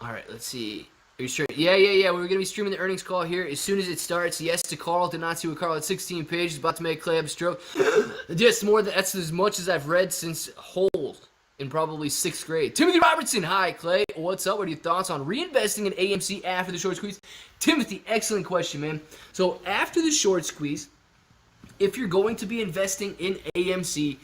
S1: All right, let's see. Are you sure? Yeah. We're going to be streaming the earnings call here as soon as it starts. Yes to Carl. Did not see what Carl at 16 pages. About to make Clay have a stroke. Just more than that's as much as I've read since Holes in probably 6th grade. Timothy Robertson. Hi, Clay. What's up? What are your thoughts on reinvesting in AMC after the short squeeze? Timothy, excellent question, man. So after the short squeeze, if you're going to be investing in AMC,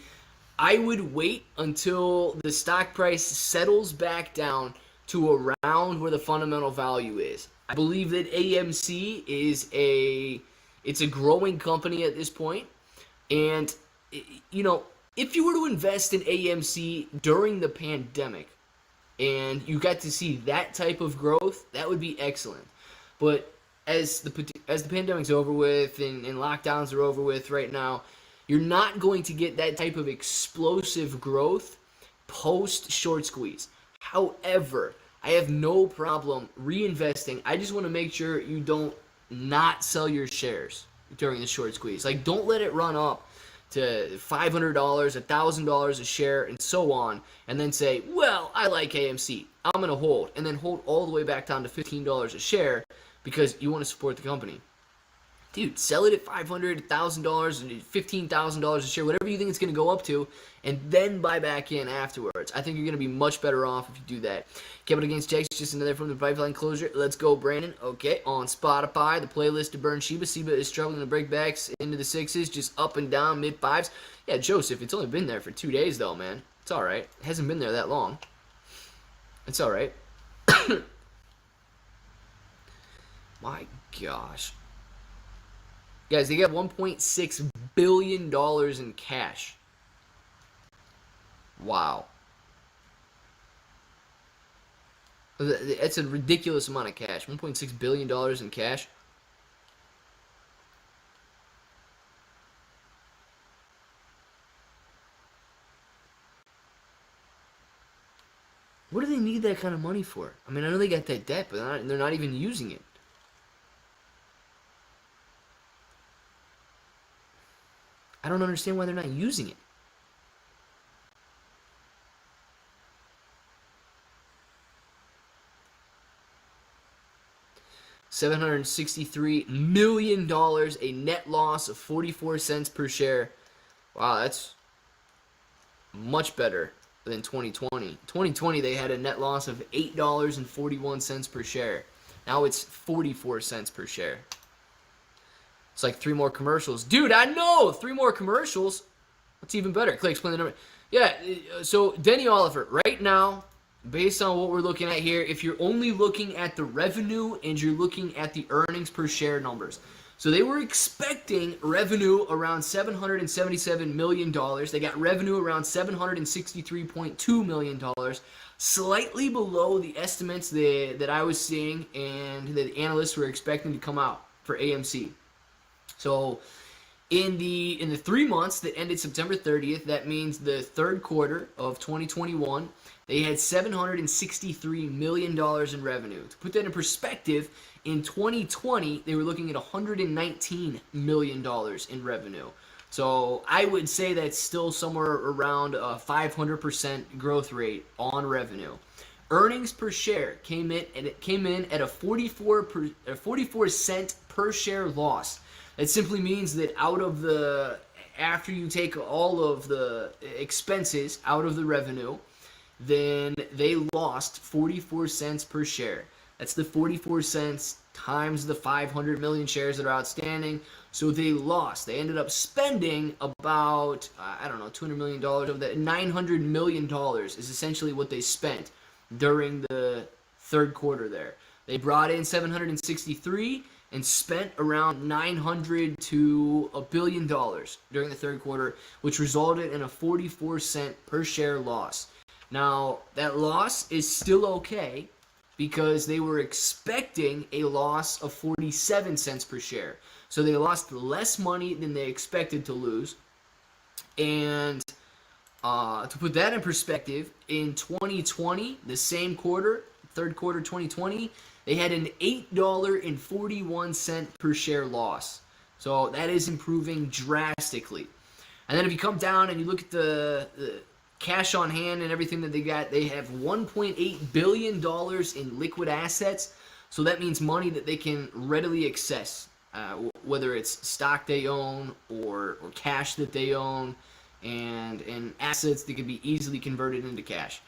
S1: I would wait until the stock price settles back down to around where the fundamental value is. I believe that AMC is it's a growing company at this point, and you know, if you were to invest in AMC during the pandemic and you got to see that type of growth, that would be excellent. But as the pandemic's over with and lockdowns are over with right now, you're not going to get that type of explosive growth post short squeeze. However, I have no problem reinvesting. I just want to make sure you don't not sell your shares during the short squeeze. Like, don't let it run up to $500, $1,000 a share, and so on, and then say, well, I like AMC, I'm going to hold, and then hold all the way back down to $15 a share because you want to support the company. Dude, sell it at $500, $1,000, $15,000 a share, whatever you think it's going to go up to, and then buy back in afterwards. I think you're going to be much better off if you do that. Capital Gains Checks, just another from the pipeline closure. Let's go, Brandon. Okay, on Spotify, the playlist to burn Shiba. Shiba is struggling to break back into the sixes, just up and down, mid-fives. Yeah, Joseph, it's only been there for 2 days, though, man. It's all right. It hasn't been there that long. It's all right. My gosh. Guys, they got $1.6 billion in cash. Wow. That's a ridiculous amount of cash. $1.6 billion in cash. What do they need that kind of money for? I mean, I know they got that debt, but they're not even using it. I don't understand why they're not using it. $763 million, a net loss of 44 cents per share. Wow, that's much better than 2020. 2020, they had a net loss of $8.41 per share. Now it's 44 cents per share. It's like 3 more commercials. Dude, I know! 3 more commercials? What's even better? Clay, explain the number. Yeah, so Denny Oliver, right now, based on what we're looking at here, if you're only looking at the revenue and you're looking at the earnings per share numbers. So they were expecting revenue around $777 million. They got revenue around $763.2 million. Slightly below the estimates that I was seeing and that analysts were expecting to come out for AMC. So in the 3 months that ended September 30th, that means the third quarter of 2021, they had $763 million in revenue. To put that in perspective, in 2020, they were looking at $119 million in revenue. So I would say that's still somewhere around a 500% growth rate on revenue. Earnings per share came in at a 44 cent per share loss. It simply means that after you take all of the expenses out of the revenue, then they lost 44 cents per share. That's the 44 cents times the 500 million shares that are outstanding. So they lost. They ended up spending about, $200 million of that. $900 million is essentially what they spent during the third quarter there. They brought in 763 and spent around $900 to $1 billion during the third quarter, which resulted in a 44 cent per share loss. Now, that loss is still okay because they were expecting a loss of 47 cents per share. So they lost less money than they expected to lose. And to put that in perspective, in 2020, the same quarter, third quarter 2020, they had an $8.41 per share loss. So that is improving drastically. And then if you come down and you look at the cash on hand and everything that they got, they have $1.8 billion in liquid assets. So that means money that they can readily access, whether it's stock they own or cash that they own, and assets that can be easily converted into cash.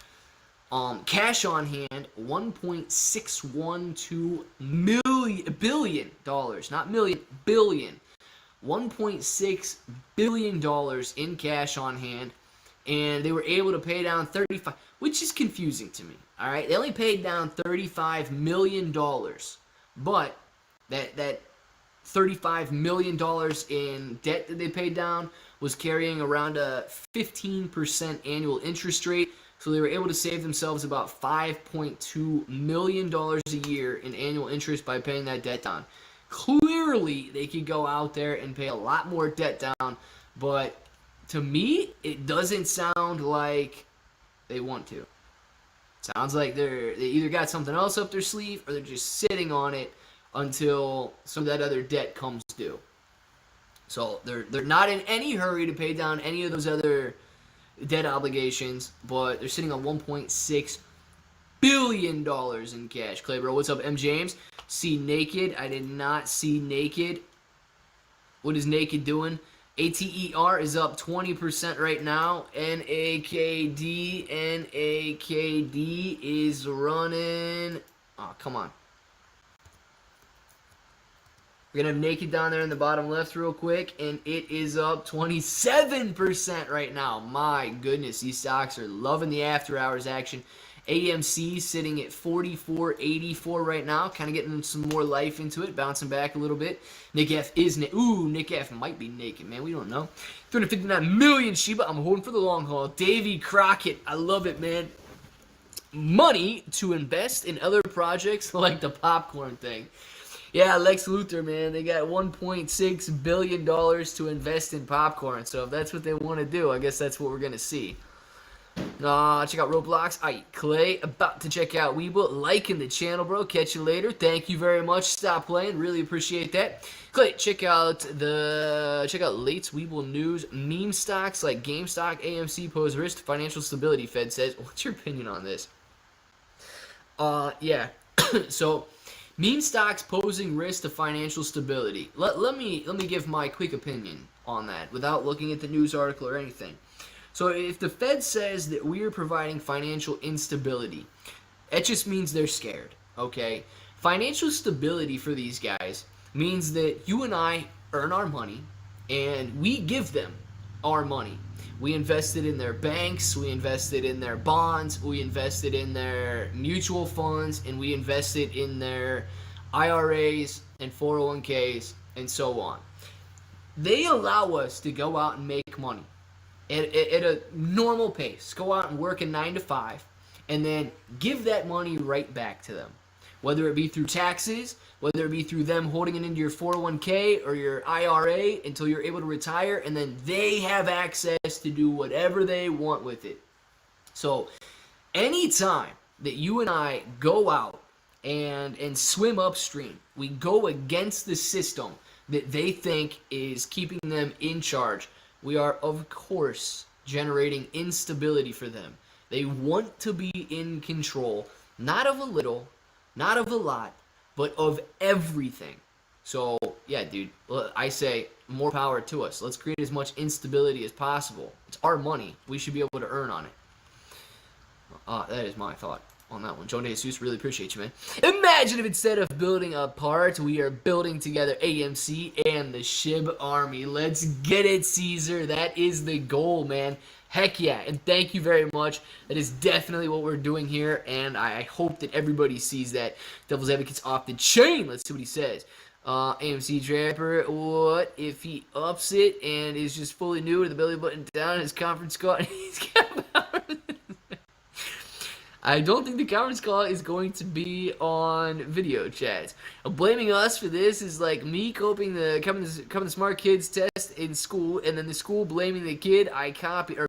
S1: Cash on hand, $1.612 billion, not million, billion. $1.6 billion in cash on hand. and they were able to pay down 35, which is confusing to me. All right, they only paid down $35 million, but that $35 million in debt that they paid down was carrying around a 15% annual interest rate. So they were able to save themselves about $5.2 million a year in annual interest by paying that debt down. Clearly, they could go out there and pay a lot more debt down, but to me, it doesn't sound like they want to. Sounds like they either got something else up their sleeve or they're just sitting on it until some of that other debt comes due. So they're not in any hurry to pay down any of those other debt obligations, but they're sitting on $1.6 billion in cash. Clay, bro, what's up, M. James? See Naked? I did not see Naked. What is Naked doing? ATER is up 20% right now. NAKD is running. Oh, come on. We're going to have Naked down there in the bottom left real quick, and it is up 27% right now. My goodness, these stocks are loving the after hours action. AMC sitting at 44.84 right now, kind of getting some more life into it, bouncing back a little bit. Nick F is Nick F might be naked, man. We don't know. 359 million Shiba. I'm holding for the long haul. Davy Crockett, I love it, man. Money to invest in other projects like the popcorn thing. Yeah, Lex Luthor, man. They got $1.6 billion to invest in popcorn. So if that's what they want to do, I guess that's what we're going to see. Check out Roblox. Aight, Clay, about to check out Weeble. Liking the channel, bro. Catch you later. Thank you very much. Stop playing. Really appreciate that. Clay, check out Late's Weeble news. Meme stocks like GameStop, AMC pose risk to financial stability, Fed says. What's your opinion on this? Yeah. So, meme stocks posing risk to financial stability. Let me give my quick opinion on that without looking at the news article or anything. So if the Fed says that we are providing financial instability, it just means they're scared, okay? Financial stability for these guys means that you and I earn our money and we give them our money. We invested in their banks, we invested in their bonds, we invested in their mutual funds, and we invested in their IRAs and 401ks and so on. They allow us to go out and make money at a normal pace. Go out and work a 9 to 5 and then give that money right back to them. Whether it be through taxes, whether it be through them holding it into your 401k or your IRA until you're able to retire, and then they have access to do whatever they want with it. So anytime that you and I go out and swim upstream, we go against the system that they think is keeping them in charge, we are, of course, generating instability for them. They want to be in control, not of a little, not of a lot, but of everything. So, yeah, dude, I say more power to us. Let's create as much instability as possible. It's our money. We should be able to earn on it. That is my thought on that one. Joan DeJesus, really appreciate you, man. Imagine if instead of building apart, we are building together AMC and the SHIB army. Let's get it, Caesar. That is the goal, man. Heck yeah, and thank you very much. That is definitely what we're doing here, and I hope that everybody sees that. Devil's Advocate's off the chain. Let's see what he says. AMC Trapper, what if he ups it and is just fully new with the belly button down, his conference call, and he's got I don't think the conference call is going to be on video chat. Blaming us for this is like me copying the coming to smart kids test in school, and then the school blaming the kid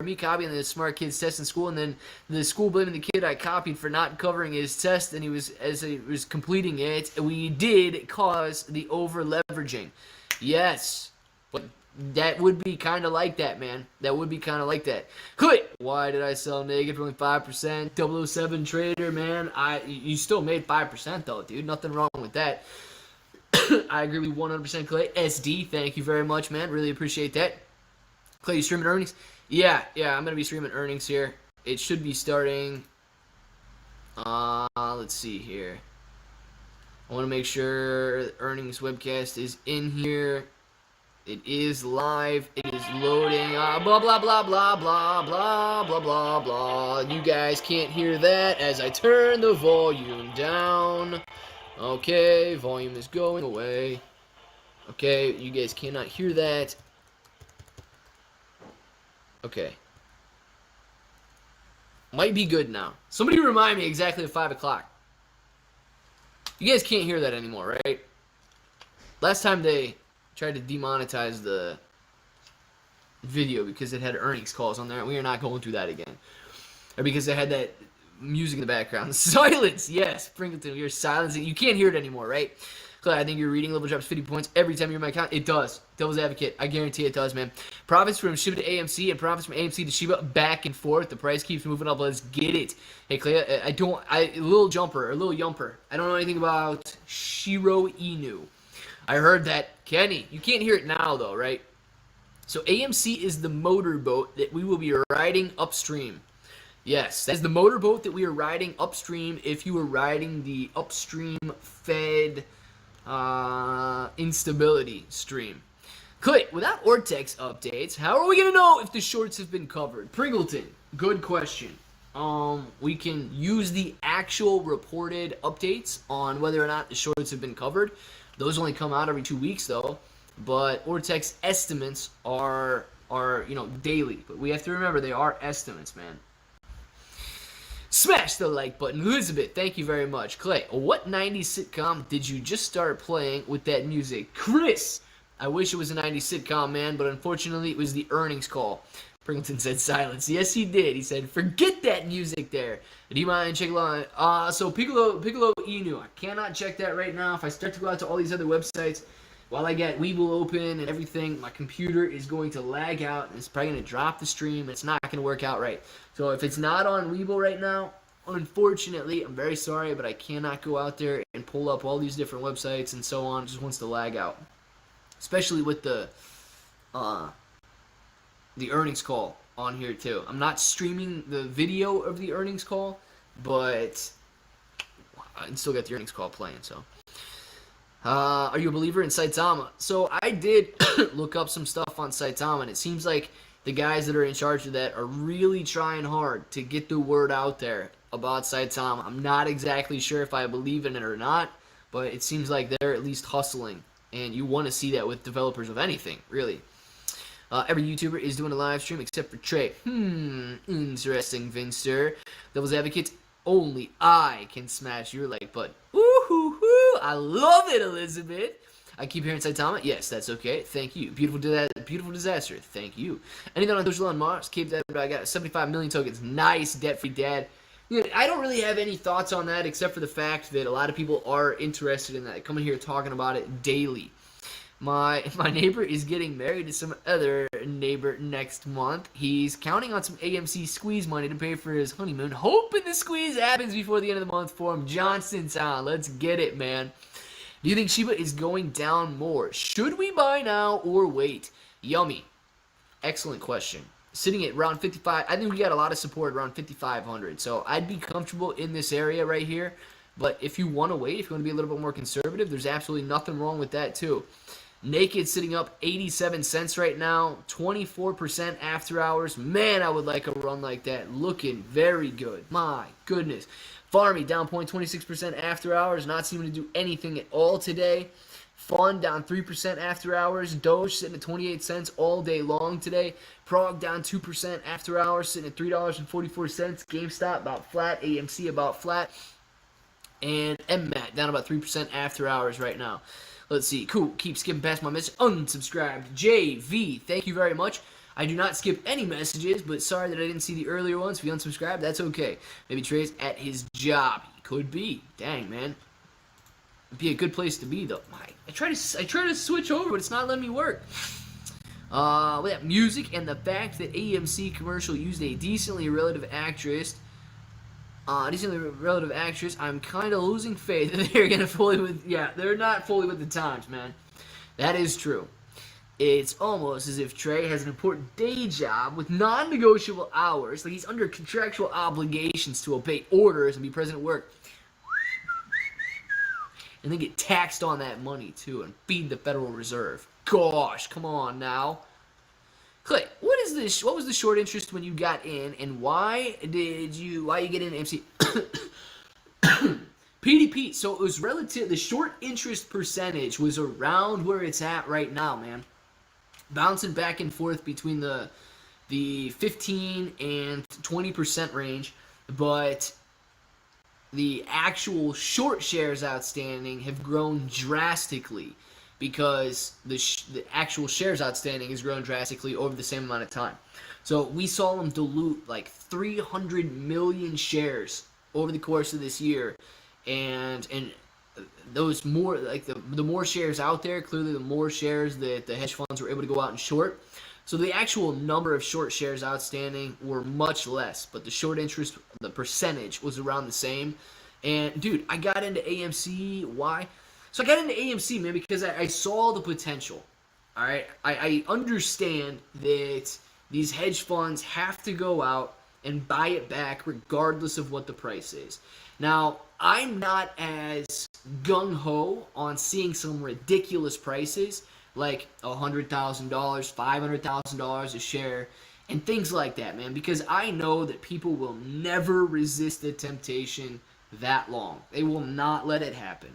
S1: me copying the smart kids test in school, and then the school blaming the kid I copied for not covering his test, and he was completing it. We did cause the over leveraging. Yes, but that would be kind of like that, man. That would be kind of like that. Quit. Why did I sell naked for only 5%? 007 trader, man. You still made 5% though, dude. Nothing wrong with that. I agree with 100%, Clay. SD, thank you very much, man. Really appreciate that. Clay, you streaming earnings? Yeah, I'm gonna be streaming earnings here. It should be starting. Let's see here. I want to make sure earnings webcast is in here. It is live. It is loading. Blah, blah, blah, blah, blah, blah, blah, blah, blah. You guys can't hear that as I turn the volume down. Okay, volume is going away. Okay, you guys cannot hear that. Okay. Might be good now. Somebody remind me exactly at 5 o'clock. You guys can't hear that anymore, right? Last time they tried to demonetize the video because it had earnings calls on there. We are not going through that again. Or because it had that music in the background. Silence! Yes, Pringleton, you're silencing. You can't hear it anymore, right? Clay, I think your reading level drops 50 points every time you're in my account. It does. Devil's advocate. I guarantee it does, man. Profits from Shiba to AMC and profits from AMC to Shiba back and forth. The price keeps moving up. Let's get it. Hey, Clay, a little yumper. I don't know anything about Shiba Inu. I heard that. Kenny, you can't hear it now, though, right? So AMC is the motorboat that we will be riding upstream. Yes, that's the motorboat that we are riding upstream if you were riding the upstream Fed instability stream. Click, without Ortex updates, how are we going to know if the shorts have been covered? Pringleton, good question. We can use the actual reported updates on whether or not the shorts have been covered. Those only come out every 2 weeks, though. But Ortex estimates are daily. But we have to remember they are estimates, man. Smash the like button. Elizabeth, thank you very much. Clay, what 90s sitcom did you just start playing with that music? Chris, I wish it was a 90s sitcom, man, but unfortunately it was the earnings call. Pringleton said silence. Yes, he did. He said, forget that music there. Do you mind checking out? So Piccolo Inu. I cannot check that right now. If I start to go out to all these other websites, while I get Weeble open and everything, my computer is going to lag out. And it's probably going to drop the stream. It's not going to work out right. So if it's not on Weeble right now, unfortunately, I'm very sorry, but I cannot go out there and pull up all these different websites and so on. It just wants to lag out. Especially with the earnings call on here too. I'm not streaming the video of the earnings call, but I still got the earnings call playing. So, are you a believer in Saitama? So I did look up some stuff on Saitama, and it seems like the guys that are in charge of that are really trying hard to get the word out there about Saitama. I'm not exactly sure if I believe in it or not, but it seems like they're at least hustling, and you want to see that with developers of anything, really. Every YouTuber is doing a live stream except for Trey. Interesting, Vinster. Devil's Advocate, only I can smash your like button. Woo-hoo-hoo! I love it, Elizabeth. I keep hearing Saitama. Yes, that's okay. Thank you. Beautiful disaster. Thank you. Anything on social on Mars? Cape Dad, I got 75 million tokens. Nice, debt-free dad. I don't really have any thoughts on that except for the fact that a lot of people are interested in that. Coming here talking about it daily. My neighbor is getting married to some other neighbor next month. He's counting on some AMC squeeze money to pay for his honeymoon. Hoping the squeeze happens before the end of the month for him. Johnstown. Let's get it, man. Do you think Shiba is going down more? Should we buy now or wait? Yummy. Excellent question. Sitting at around 55. I think we got a lot of support around 5,500. So I'd be comfortable in this area right here. But if you want to wait, if you want to be a little bit more conservative, there's absolutely nothing wrong with that too. Naked sitting up 87 cents right now, 24% after hours. Man, I would like a run like that. Looking very good. My goodness. Farmy down 0.26% after hours, not seeming to do anything at all today. Fun down 3% after hours. Doge sitting at 28 cents all day long today. Prog down 2% after hours, sitting at $3.44. GameStop about flat. AMC about flat. And MMAT down about 3% after hours right now. Let's see. Cool. Keep skipping past my message. Unsubscribed. JV. Thank you very much. I do not skip any messages, but sorry that I didn't see the earlier ones. If you unsubscribe, that's okay. Maybe Trey's at his job. He could be. Dang, man. It'd be a good place to be, though. I try to switch over, but it's not letting me work. With that music and the fact that AMC commercial used a decently relative actress, I'm kind of losing faith that they're gonna they're not fully with the times, man. That is true. It's almost as if Trey has an important day job with non-negotiable hours, like he's under contractual obligations to obey orders and be present at work. And then get taxed on that money, too, and feed the Federal Reserve. gosh, come on now. Clay, what is this? What was the short interest when you got in, and why you get in AMC? PDP. So it was relative. The short interest percentage was around where it's at right now, man. Bouncing back and forth between the 15 and 20% range, but the actual short shares outstanding have grown drastically because the actual shares outstanding has grown drastically over the same amount of time. So we saw them dilute like 300 million shares over the course of this year, and those more like the more shares out there, clearly the more shares that the hedge funds were able to go out and short. So the actual number of short shares outstanding were much less, but the short interest, the percentage was around the same. And dude, I got into AMC. Why? So I got into AMC, man, because I saw the potential. All right, I understand that these hedge funds have to go out and buy it back regardless of what the price is. Now, I'm not as gung-ho on seeing some ridiculous prices like $100,000, $500,000 a share, and things like that, man, because I know that people will never resist the temptation that long. They will not let it happen.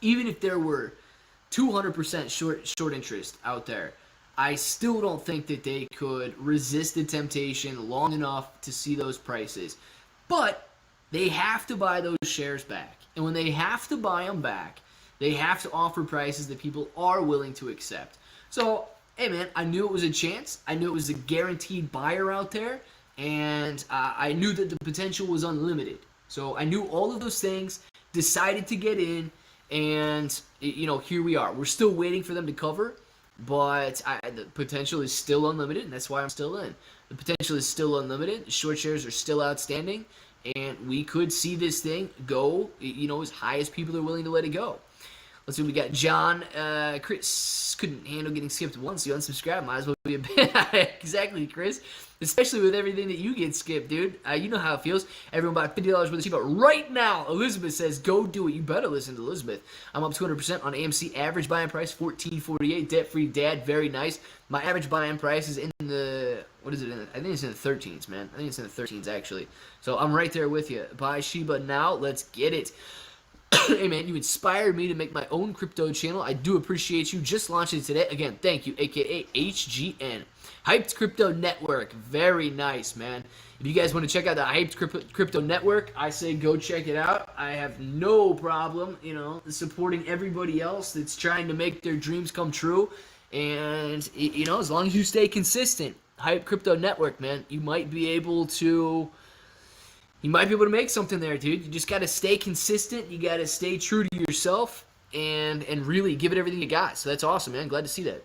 S1: Even if there were 200% short interest out there, I still don't think that they could resist the temptation long enough to see those prices. But they have to buy those shares back. And when they have to buy them back, they have to offer prices that people are willing to accept. So, hey man, I knew it was a chance. I knew it was a guaranteed buyer out there. And I knew that the potential was unlimited. So I knew all of those things, decided to get in, and here we are. We're still waiting for them to cover, but the potential is still unlimited, and that's why I'm still in. The potential is still unlimited. The short shares are still outstanding, and we could see this thing go, as high as people are willing to let it go. Let's see what we got. John, Chris couldn't handle getting skipped once. You unsubscribed. Might as well be a bit. Exactly, Chris. Especially with everything that you get skipped, dude. You know how it feels. Everyone buy $50 worth of Shiba right now. Elizabeth says, go do it. You better listen to Elizabeth. I'm up 200% on AMC. Average buying price, $14.48. Debt-free dad, very nice. My average buying price is in the, what is it? I think it's in the 13s, man. I think it's in the 13s, actually. So I'm right there with you. Buy Shiba now. Let's get it. Hey man, you inspired me to make my own crypto channel. I do appreciate you. Just launched it today. Again, thank you, aka HGN. Hyped Crypto Network. Very nice, man. If you guys want to check out the Hyped Crypto Network, I say go check it out. I have no problem, supporting everybody else that's trying to make their dreams come true. And, as long as you stay consistent, Hyped Crypto Network, man, you might be able to make something there, dude. You just got to stay consistent. You got to stay true to yourself and really give it everything you got. So that's awesome, man. Glad to see that.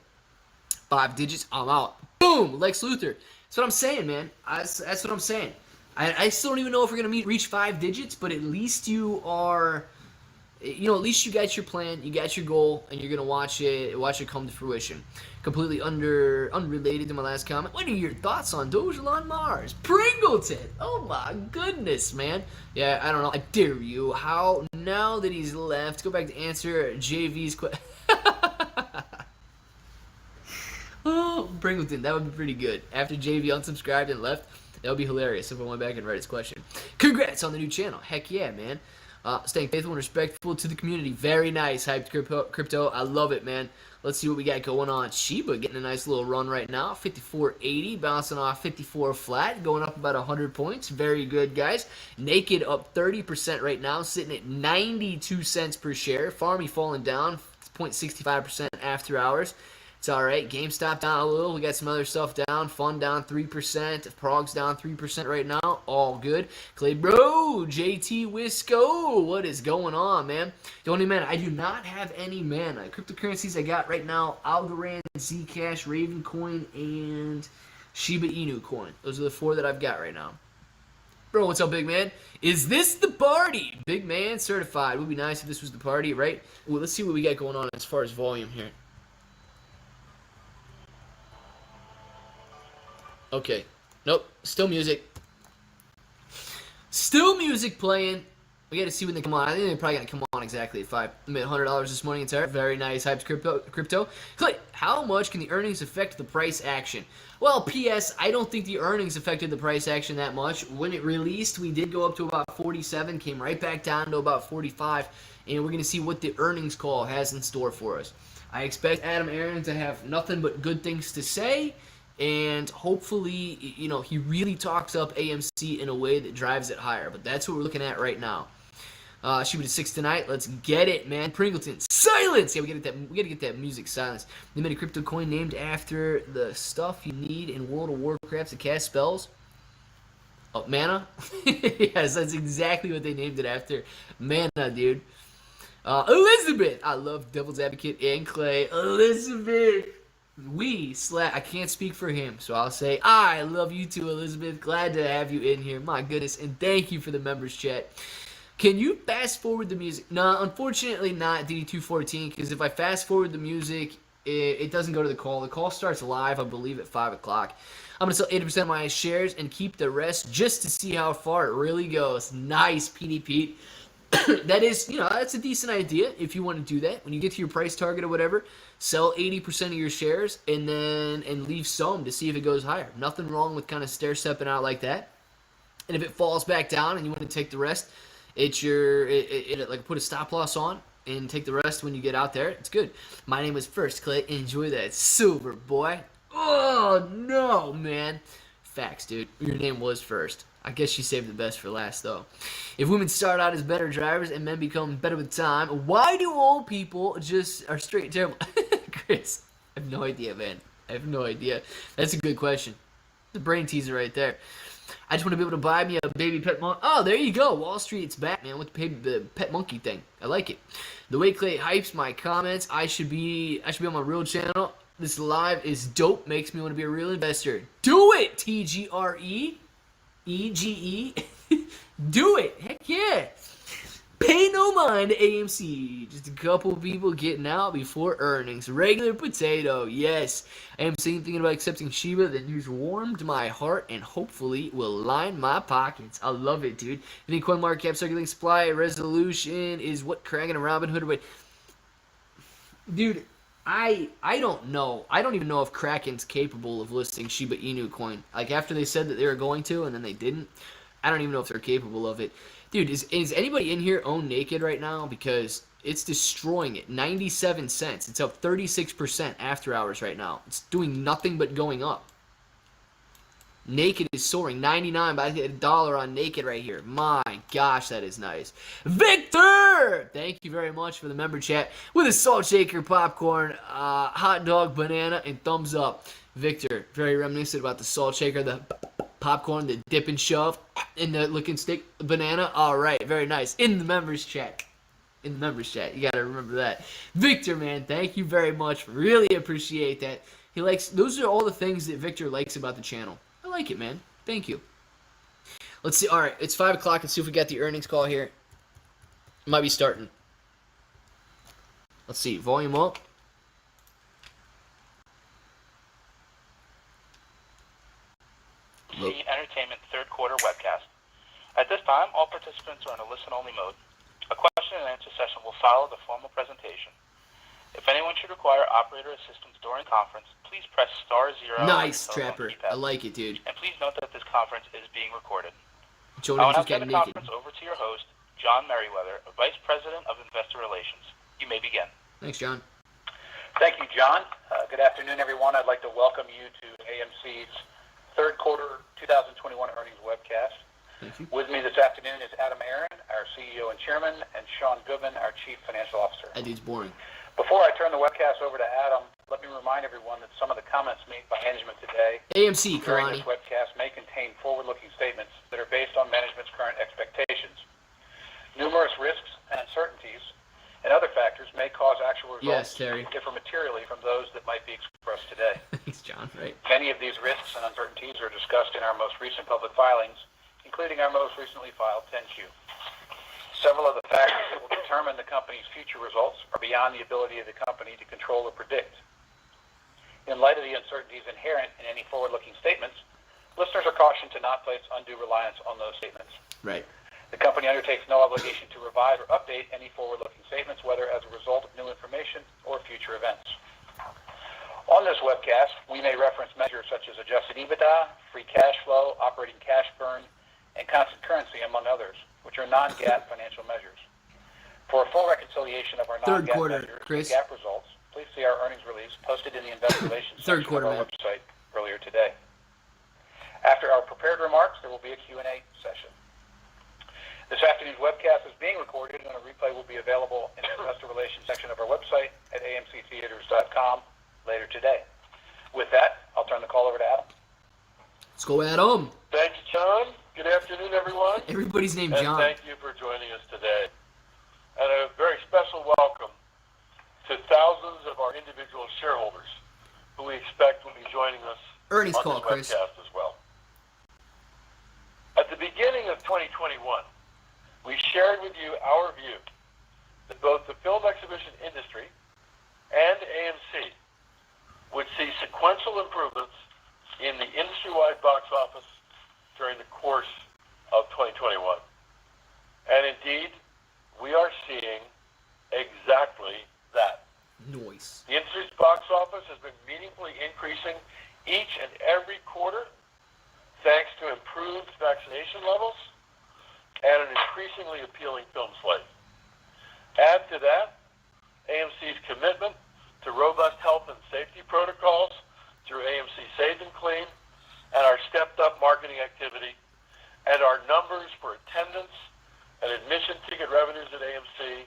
S1: 5 digits, I'm out. Boom, Lex Luthor. That's what I'm saying, man. That's what I'm saying. I still don't even know if we're going to reach 5 digits, but at least you are, at least you got your plan, you got your goal, and you're going to watch it come to fruition. Completely unrelated to my last comment. What are your thoughts on Dogelon Mars? Pringleton! Oh my goodness, man. Yeah, I don't know. I dare you. How, now that he's left, go back to answer JV's question. Oh, Pringleton, that would be pretty good. After JV unsubscribed and left, that would be hilarious if I went back and read his question. Congrats on the new channel. Heck yeah, man. Staying faithful and respectful to the community. Very nice, Hyped Crypto. I love it, man. Let's see what we got going on. Shiba getting a nice little run right now. 54.80, bouncing off 54 flat, going up about 100 points. Very good, guys. Naked up 30% right now, sitting at 92 cents per share. Farmy falling down 0.65% after hours. It's all right. GameStop down a little. We got some other stuff down. Fun down 3%. Prog's down 3% right now. All good. Clay Bro, JT Wisco. What is going on, man? Don't even, man, I do not have any mana. Cryptocurrencies I got right now, Algorand, Zcash, Raven Coin, and Shiba Inu Coin. Those are the 4 that I've got right now. Bro, what's up, big man? Is this the party? Big man certified. Would be nice if this was the party, right? Well, let's see what we got going on as far as volume here. Okay. Nope. Still music. Still music playing. We got to see when they come on. I think they're probably going to come on on exactly at 5. I made $100 this morning entire. Very nice, hyped crypto. Clay, how much can the earnings affect the price action? Well, P.S. I don't think the earnings affected the price action that much. When it released, we did go up to about 47, came right back down to about 45, and we're going to see what the earnings call has in store for us. I expect Adam Aron to have nothing but good things to say, and hopefully, he really talks up AMC in a way that drives it higher. But that's what we're looking at right now. Shiba to 6 tonight. Let's get it, man. Pringleton, silence! Yeah, we gotta get that music silence. They made a crypto coin named after the stuff you need in World of Warcraft to cast spells. Oh, mana? Yes, that's exactly what they named it after. Mana, dude. Elizabeth! I love Devil's Advocate and Clay. Elizabeth! I can't speak for him, so I'll say, I love you too, Elizabeth. Glad to have you in here. My goodness, and thank you for the members chat. Can you fast forward the music? No, unfortunately not, DD214, because if I fast forward the music, it doesn't go to the call. The call starts live, I believe, at 5 o'clock. I'm going to sell 80% of my shares and keep the rest just to see how far it really goes. Nice, PD Pete. That is, that's a decent idea if you want to do that. When you get to your price target or whatever, sell 80% of your shares and leave some to see if it goes higher. Nothing wrong with kind of stair-stepping out like that. And if it falls back down and you want to take the rest, like put a stop loss on and take the rest when you get out there. It's good. My name was First Clay. Enjoy that silver, boy. Oh, no, man. Facts, dude. Your name was First. I guess she saved the best for last, though. If women start out as better drivers and men become better with time, why do old people just are straight terrible? Chris, I have no idea, man. I have no idea. That's a good question. The brain teaser right there. I just want to be able to buy me a baby pet monkey. Oh, there you go. Wall Street's back, man, with the pet monkey thing. I like it. The way Clay hypes my comments, I should be on my real channel. This live is dope. Makes me want to be a real investor. Do it, TGRE. EGE. Do it. Heck yeah. Pay no mind to AMC. Just a couple people getting out before earnings. Regular potato. Yes. I am thinking about accepting Shiba. The news warmed my heart and hopefully will line my pockets. I love it, dude. You think CoinMarketCap circulating supply resolution is what Kraken and Robinhood would... Dude, I don't know. I don't even know if Kraken's capable of listing Shiba Inu coin. Like, after they said that they were going to and then they didn't, I don't even know if they're capable of it. Dude, is anybody in here own Naked right now? Because it's destroying it. 97 cents. It's up 36% after hours right now. It's doing nothing but going up. Naked is soaring. 99, but I get $1 on Naked right here. My gosh, that is nice. Victor! Thank you very much for the member chat. With a salt shaker, popcorn, hot dog, banana, and thumbs up. Victor, very reminiscent about the salt shaker, the popcorn, the dip and shove, and the looking stick, banana. All right, very nice. In the members chat. In the members chat. You got to remember that. Victor, man, thank you very much. Really appreciate that. Those are all the things that Victor likes about the channel. I like it, man. Thank you. Let's see. All right, it's 5 o'clock. Let's see if we got the earnings call here. Might be starting. Let's see. Volume up.
S2: AMC Entertainment third quarter webcast. At this time, all participants are in a listen-only mode. A question and answer session will follow the formal presentation. If anyone should require operator assistance during conference, please press *0.
S1: Nice, Trapper. I like it, dude.
S2: And please note that this conference is being recorded. I
S1: Jordan
S2: will now
S1: just got
S2: turn the
S1: naked.
S2: conference over to your host, John Merriweather, Vice President of Investor Relations. You may begin.
S1: Thanks, John.
S3: Thank you, John. Good afternoon, everyone. I'd like to welcome you to AMC's third quarter 2021 earnings webcast.
S1: Thank you.
S3: With me this afternoon is Adam Aron, our CEO and Chairman, and Sean Goodman, our Chief Financial Officer.
S1: That dude's boring.
S3: Before I turn the webcast over to Adam, let me remind everyone that some of the comments made by management today
S1: AMC,
S3: during
S1: Kalani.
S3: this webcast may contain forward-looking statements that are based on management's current expectations. Numerous risks and uncertainties and other factors may cause actual results to differ materially from those that might be expressed today.
S1: Thanks, John. Right.
S3: Many of these risks and uncertainties are discussed in our most recent public filings, including our most recently filed 10-Q. Several of the factors that will determine the company's future results are beyond the ability of the company to control or predict. In light of the uncertainties inherent in any forward-looking statements, listeners are cautioned to not place undue reliance on those statements.
S1: Right.
S3: The company undertakes no obligation to revise or update any forward-looking statements, whether as a result of new information or future events. On this webcast, we may reference measures such as adjusted EBITDA, free cash flow, operating cash burn, and constant currency, among others, which are non-GAAP financial measures. For a full reconciliation of our non-GAAP measures to GAAP results, please see our earnings release posted in the Investor Relations section of our website earlier today. After our prepared remarks, there will be a Q&A session. This afternoon's webcast is being recorded, and a replay will be available in the Investor Relations section of our website at amctheaters.com later today. With that, I'll turn the call over to Adam.
S1: Let's go, Adam.
S4: Thank you, John. Good afternoon, everyone.
S1: Everybody's named John.
S4: And thank you for joining us today. And a very special welcome to thousands of our individual shareholders who we expect will be joining us
S1: Earnings
S4: on
S1: call,
S4: this
S1: Chris.
S4: webcast as well. At the beginning of 2021, we shared with you our view that both the film exhibition industry and AMC would see sequential improvements in the industry-wide box office during the course of 2021. And indeed, we are seeing exactly that.
S1: Noise.
S4: The industry's box office has been meaningfully increasing each and every quarter thanks to improved vaccination levels and an increasingly appealing film slate. Add to that AMC's commitment to robust health and safety protocols through AMC Save and Clean and our stepped-up marketing activity, and our numbers for attendance and admission ticket revenues at AMC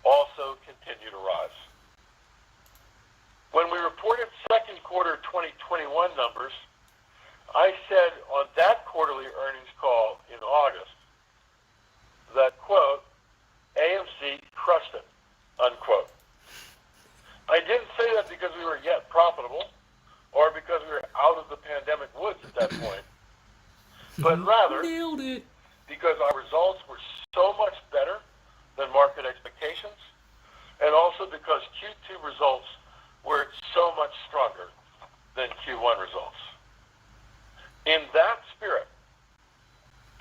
S4: also continue to rise. When we reported second quarter 2021 numbers, I said on that quarterly earnings call in August that, quote, AMC crushed it, unquote. I didn't say that because we were yet profitable or because we were out of the pandemic woods at that point, but rather
S1: Nailed it.
S4: because our results were so much better than market expectations, and also because Q2 results were so much stronger than Q1 results. In that spirit,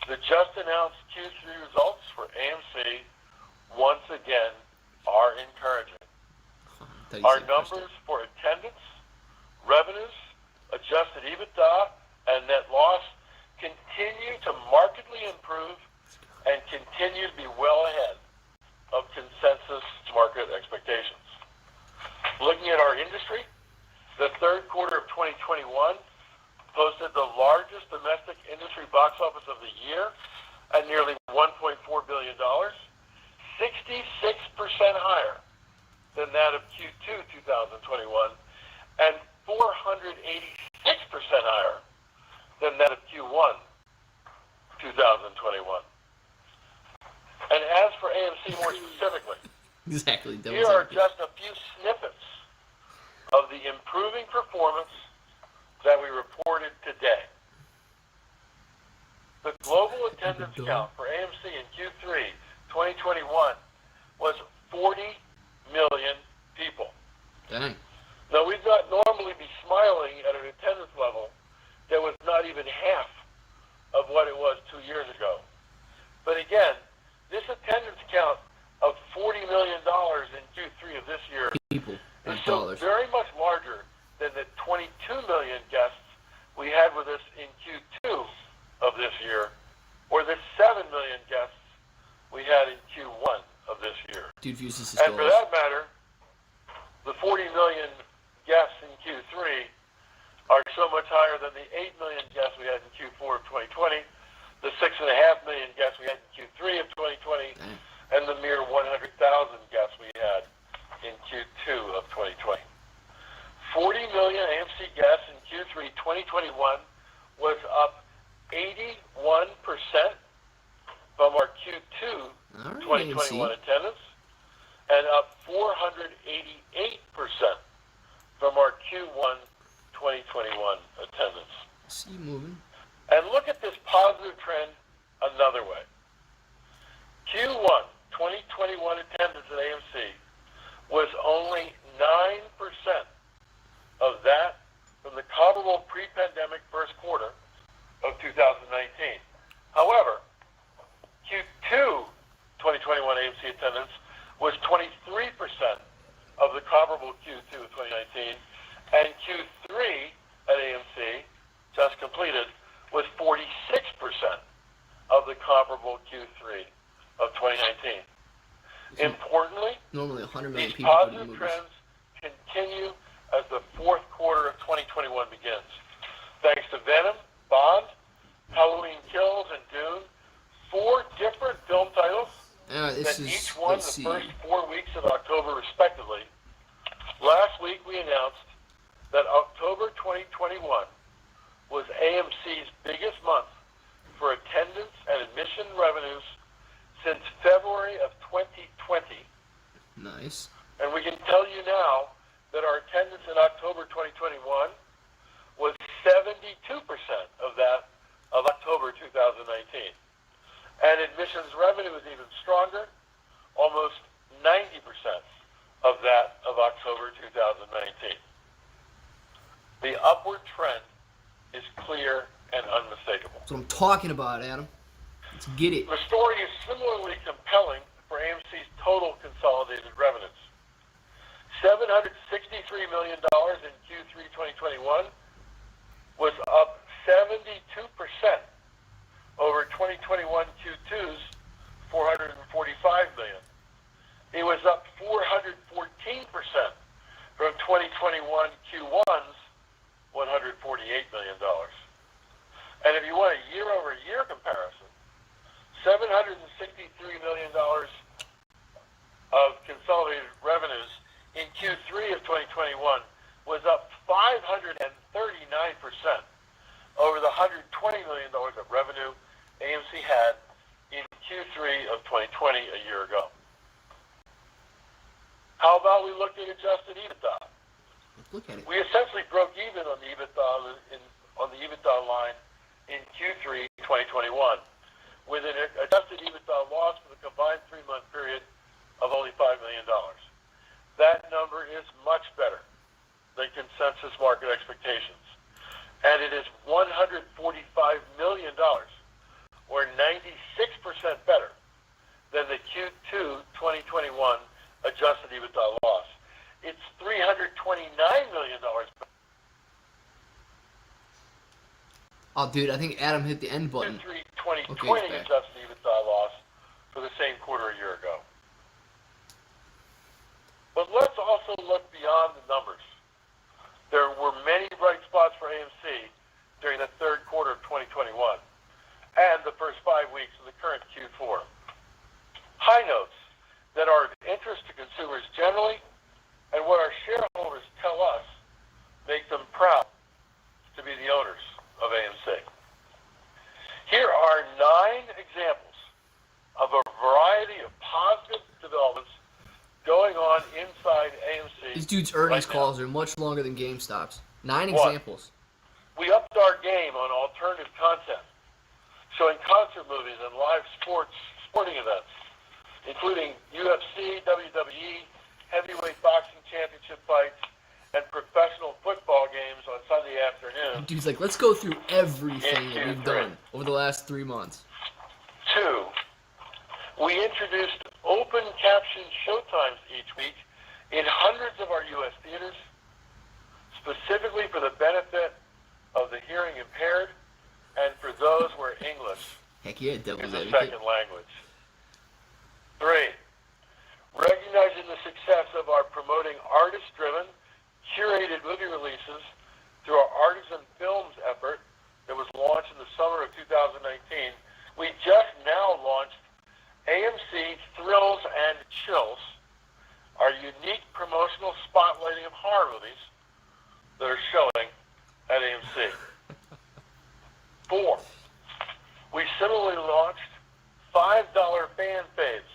S4: the just announced Q3 results for AMC once again are encouraging. Our numbers for attendance, revenues, adjusted EBITDA, and net loss continue to markedly improve and continue to be well ahead of consensus market expectations. Looking at our industry, the third quarter of 2021 posted the largest domestic industry box office of the year at nearly $1.4 billion, 66% higher than that of Q2 2021, and 486% higher than that of Q1 2021. And as for AMC more specifically,
S1: Exactly.
S4: here are just a few snippets of the improving performance that we reported today. The global attendance count for AMC in Q3 2021 was 40 million people.
S1: Dang.
S4: Now, we'd not normally be smiling at an attendance level that was not even half of what it was 2 years ago. But again, this attendance count of $40 million in Q3 of this year
S1: People.
S4: is
S1: Not
S4: still
S1: dollars.
S4: very much larger than the 22 million guests we had with us in Q2 of this year, or the 7 million guests we had in Q1 of this year.
S1: Dude views this as
S4: And for
S1: dollars.
S4: that matter, the 40 million guests in Q3 are so much higher than the 8 million guests we had in Q4 of 2020, the 6.5 million guests we had in Q3 of 2020,
S1: Dang.
S4: and the mere 100,000 guests we had in Q2 of 2020. 40 million AMC guests in Q3 2021 was up 81% from our Q2
S1: All right,
S4: 2021
S1: AMC.
S4: attendance, and up 488% from our Q1 2021 attendance.
S1: See you moving.
S4: And look at this positive trend another way. Q1 2021 attendance at AMC was only 9% of that from the comparable pre-pandemic first quarter of 2019. However, Q2 AMC attendance was 23% of the comparable Q2 of 2019, and Q3 at AMC, just completed, was 46% of the comparable Q3 of 2019. Importantly,
S1: Normally 100 million
S4: these
S1: people go to the
S4: positive
S1: movies.
S4: trends continue as the fourth quarter of 2021 begins. Thanks to Venom, Bond, Halloween Kills, and Dune, 4 different film titles that each won the first 4 weeks of October respectively. Last week we announced that October 2021 was AMC's biggest month for attendance and admission revenues since February of 2020.
S1: Nice.
S4: And we can tell you now that our attendance in October 2021 was 72% of that of October 2019. And admissions revenue was even stronger, almost 90% of that of October 2019. The upward trend is clear and unmistakable.
S1: That's what I'm talking about, Adam. Let's get it.
S4: The story is similarly compelling for AMC's total consolidated revenues. $763 million in Q3 2021 was up 72% over 2021 Q2's $445 million. It was up 414% from 2021 Q1's $148 million. And if you want a year-over-year comparison, $763 million of consolidated revenues in Q3 of 2021 was up 539% over the $120 million of revenue AMC had in Q3 of 2020 a year ago. How about we look at adjusted EBITDA?
S1: Let's look at it.
S4: We essentially broke even on the EBITDA line in Q3 2021 with an adjusted EBITDA loss for the combined 3-month period of only $5 million. That number is much better than consensus market expectations. And it is $145 million, or 96% better than the Q2 2021 adjusted EBITDA loss. It's $329 million better.
S1: Oh, dude, I think Adam hit the end button.
S4: Q3 2020
S1: Okay,
S4: adjusted EBITDA loss for the same quarter a year ago. But let's also look beyond the numbers. There were many bright spots for AMC during the third quarter of 2021 and the first 5 weeks of the current Q4. High notes that are of interest to consumers generally and what our shareholders tell us make them proud to be the owners of AMC. Here are 9 examples of a variety of positive developments going on inside AMC.
S1: This dude's earnings
S4: right
S1: calls
S4: now.
S1: are much longer than GameStop's. 9
S4: One.
S1: examples.
S4: We upped our game on alternative content, showing concert movies and live sporting events, including UFC, WWE, heavyweight boxing championship fights, and professional football games on Sunday afternoons.
S1: Dude's like, let's go through everything that we've
S4: Q3.
S1: done over the last 3 months.
S4: 2, we introduced open caption showtimes each week in hundreds of our U.S. theaters, specifically for the benefit of the hearing impaired and for those where English
S1: Heck yeah,
S4: is
S1: devil's
S4: a
S1: advocate.
S4: second language. 3, recognizing the success of our promoting artist-driven, curated movie releases through our Artisan Films effort that was launched in the summer of 2019, we just now launched AMC Thrills and Chills, our unique promotional spotlighting of horror movies that are showing at AMC. 4, we similarly launched $5 fan faves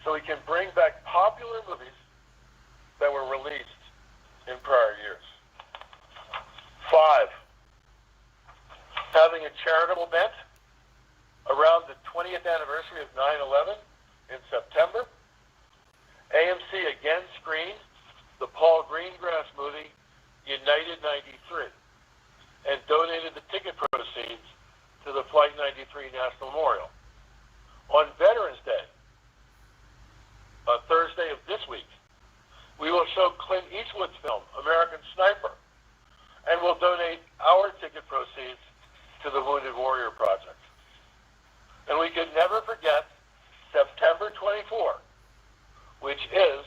S4: so we can bring back popular movies that were released in prior years. 5, having a charitable event around the 20th anniversary of 9/11 in September, AMC again screened the Paul Greengrass movie United 93 and donated the ticket proceeds to the Flight 93 National Memorial. On Veterans Day, Thursday of this week, we will show Clint Eastwood's film, American Sniper, and we'll donate our ticket proceeds to the Wounded Warrior Project. And we could never forget September 24, which is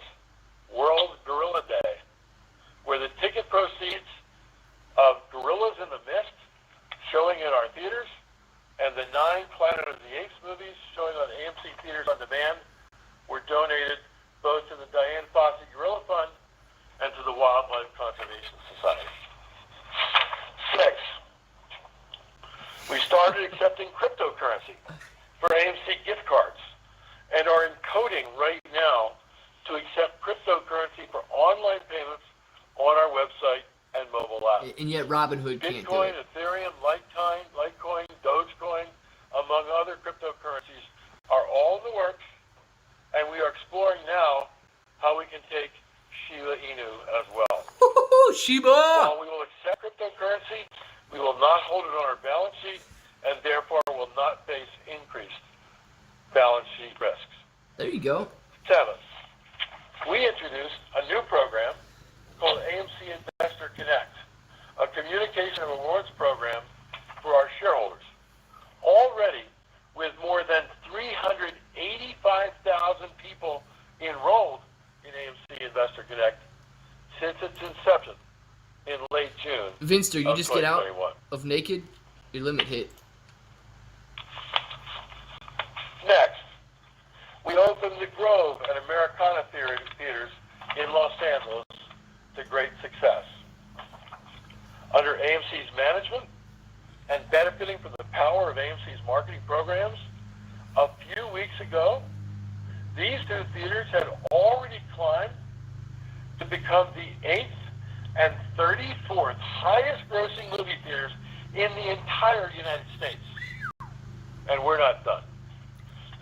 S4: World Gorilla Day, where the ticket proceeds of Gorillas in the Mist, showing in our theaters, and the 9 Planet of the Apes movies showing on AMC Theaters on Demand were donated both to the Diane Fossey Gorilla Fund and to the Wildlife Conservation Society. 6, we started accepting cryptocurrency for AMC gift cards and are encoding right now to accept cryptocurrency for online payments on our website and mobile app.
S1: And yet Robinhood can't do
S4: Bitcoin,
S1: it.
S4: Ethereum, Litecoin, Dogecoin, among other cryptocurrencies, are all in the works, and we are exploring now how we can take Shiba Inu as well.
S1: Shiba!
S4: While we will accept cryptocurrency, we will not hold it on our balance sheet, and therefore will not face increased balance sheet risks.
S1: There you go.
S4: 7, we introduced a new program called AMC Investor Connect, a communication and awards program for our shareholders. Already, with more than 385,000 people enrolled in AMC Investor Connect since its inception in late June.
S1: Vince, did you just get out
S4: 2021.
S1: of Naked? Your limit hit.
S4: Next, we opened the Grove and Americana theaters in Los Angeles to great success. Under AMC's management and benefiting from the power of AMC's marketing programs, a few weeks ago, these 2 theaters had already climbed to become the 8th and 34th highest grossing movie theaters in the entire United States. And we're not done.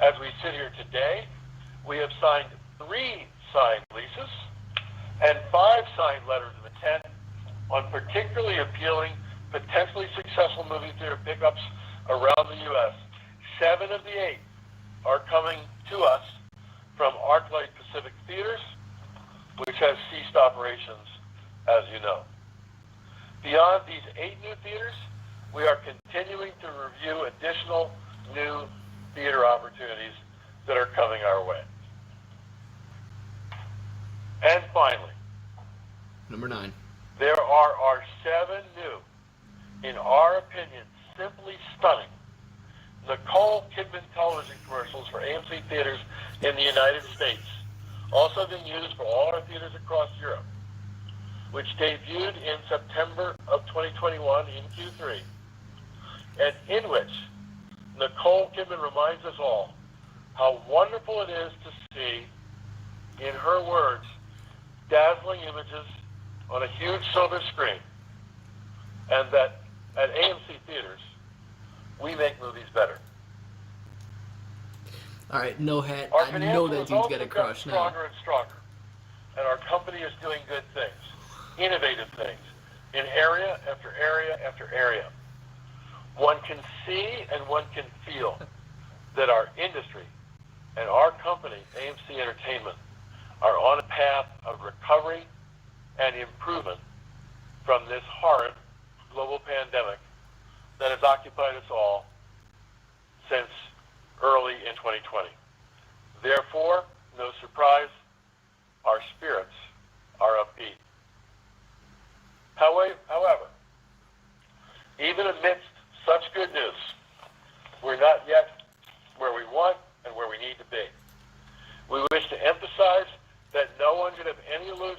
S4: As we sit here today, we have signed 3 signed leases and 5 signed letters of intent on particularly appealing, potentially successful movie theater pickups around the U.S. 7 of the 8 are coming to us from ArcLight Pacific Theaters, which has ceased operations, as you know. Beyond these 8 new theaters, we are continuing to review additional new theater opportunities that are coming our way. And finally,
S1: Number 9.
S4: there are our 7 new, in our opinion, simply stunning Nicole Kidman television commercials for AMC theaters in the United States, also being used for all our theaters across Europe, which debuted in September of 2021 in Q3, and in which Nicole Kidman reminds us all how wonderful it is to see, in her words, dazzling images on a huge silver screen, and that at AMC theaters, we make movies better.
S1: All right, no hat.
S4: Our
S1: I know that
S4: financials
S1: dude's
S4: also
S1: got a
S4: got
S1: crush now.
S4: stronger and stronger, and our company is doing good things, innovative things, in area after area after area. One can see and one can feel that our industry and our company, AMC Entertainment, are on a path of recovery and improvement from this horrid global pandemic that has occupied us all since early in 2020. Therefore, no surprise, our spirits are upbeat. However, even amidst such good news, we're not yet where we want and where we need to be. We wish to emphasize that no one should have any illusions.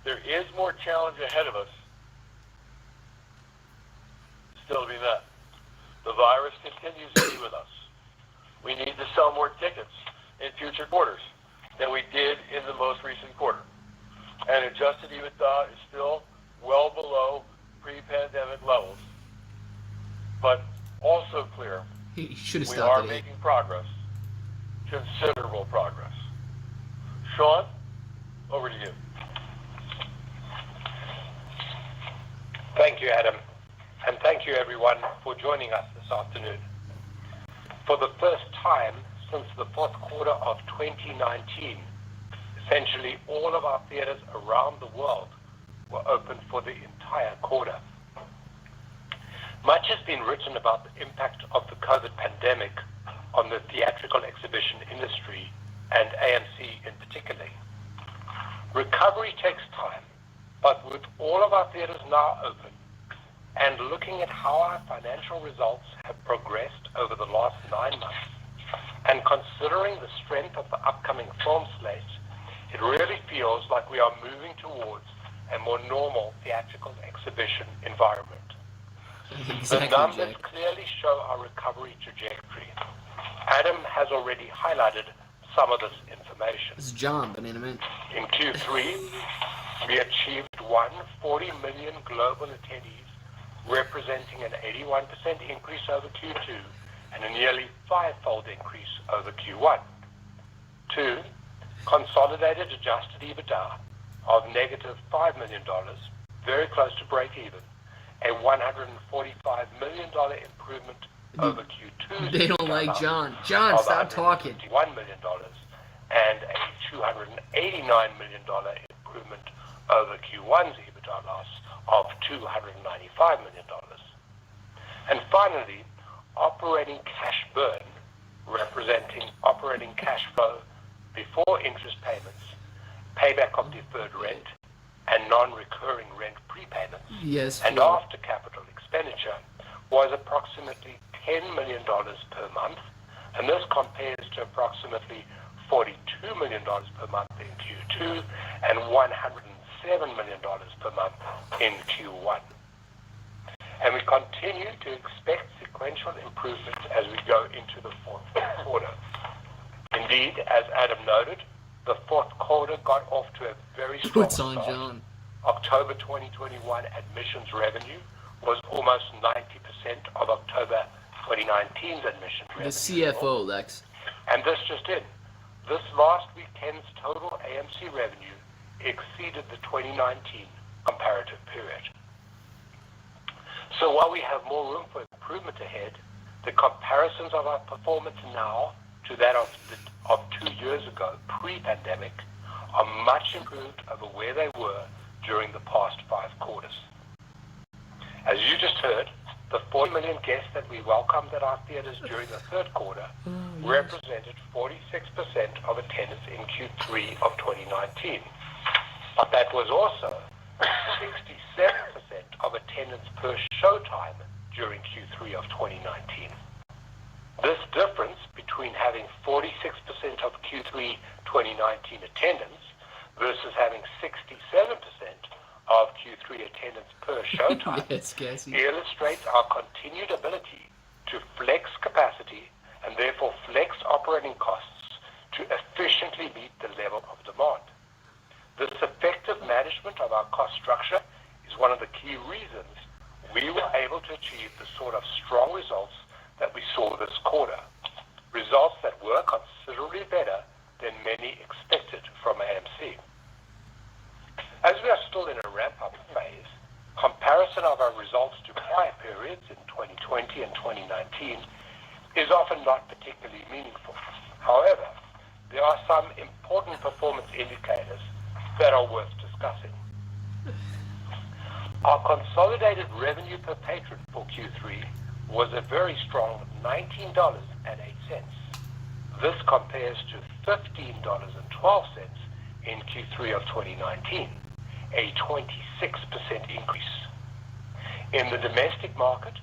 S4: There is more challenge ahead of us still to be met. The virus continues to be with us. We need to sell more tickets in future quarters than we did in the most recent quarter. And adjusted EBITDA is still well below pre-pandemic levels. But also clear,
S1: He should have
S4: we
S1: stopped
S4: are
S1: at 8.
S4: making progress, considerable progress. Sean, over to you.
S5: Thank you, Adam, and thank you everyone for joining us this afternoon. For the first time since the fourth quarter of 2019, essentially all of our theaters around the world were open for the entire quarter. Much has been written about the impact of the COVID pandemic on the theatrical exhibition industry and AMC in particular. Recovery takes time, but with all of our theaters now open and looking at how our financial results have progressed over the last 9 months, and considering the strength of the upcoming film slate, it really feels like we are moving towards a more normal theatrical exhibition environment.
S1: Exactly,
S5: The numbers
S1: Jack.
S5: clearly show our recovery trajectory. Adam has already highlighted some of this information.
S1: This is John, Banana Man.
S5: In Q3, we achieved 40 million global attendees, representing an 81% increase over Q2 and a nearly five-fold increase over Q1. 2, consolidated adjusted EBITDA of negative $5 million, very close to break even, a $145 million improvement over Q2.
S1: They don't like John. John, stop talking.
S5: $1 million and a $289 million improvement over Q1's EBITDA loss of $295 million. And finally, operating cash burn, representing operating cash flow before interest payments, payback of deferred rent, and non-recurring rent prepayments,
S1: Yes.
S5: and
S1: Flo.
S5: after capital expenditure, was approximately $10 million per month, and this compares to approximately $42 million per month in Q2 and $107 million per month in Q1. And we continue to expect sequential improvements as we go into the fourth quarter. Indeed, as Adam noted, the fourth quarter got off to a very strong
S1: What's on,
S5: start.
S1: John?
S5: October 2021 admissions revenue was almost 90% of October 2019's admissions
S1: The
S5: revenue.
S1: CFO, Lex.
S5: And this just in. This last weekend's total AMC revenue exceeded the 2019 comparative period. So while we have more room for improvement ahead, the comparisons of our performance now to that of 2 years ago, pre-pandemic, are much improved over where they were during the past 5 quarters. As you just heard, the 40 million guests that we welcomed at our theaters during the third quarter represented 46% of attendance in Q3 of 2019. But that was also 67% of attendance per showtime during Q3 of 2019. This difference between having 46% of Q3 2019 attendance versus having 67% of Q3 attendance per showtime
S1: Yes, Cassie.
S5: illustrates our continued ability to flex capacity and therefore flex operating costs to efficiently meet the level of demand. This effective management of our cost structure is one of the key reasons we were able to achieve the sort of strong results that we saw this quarter. Results that were considerably better than many expected from AMC. As we are still in a ramp-up phase, comparison of our results to prior periods in 2020 and 2019 is often not particularly meaningful. However, there are some important performance indicators that are worth discussing. Our consolidated revenue per patron for Q3 was a very strong $19.08. This compares to $15.12 in Q3 of 2019, a 26% increase. In the domestic market,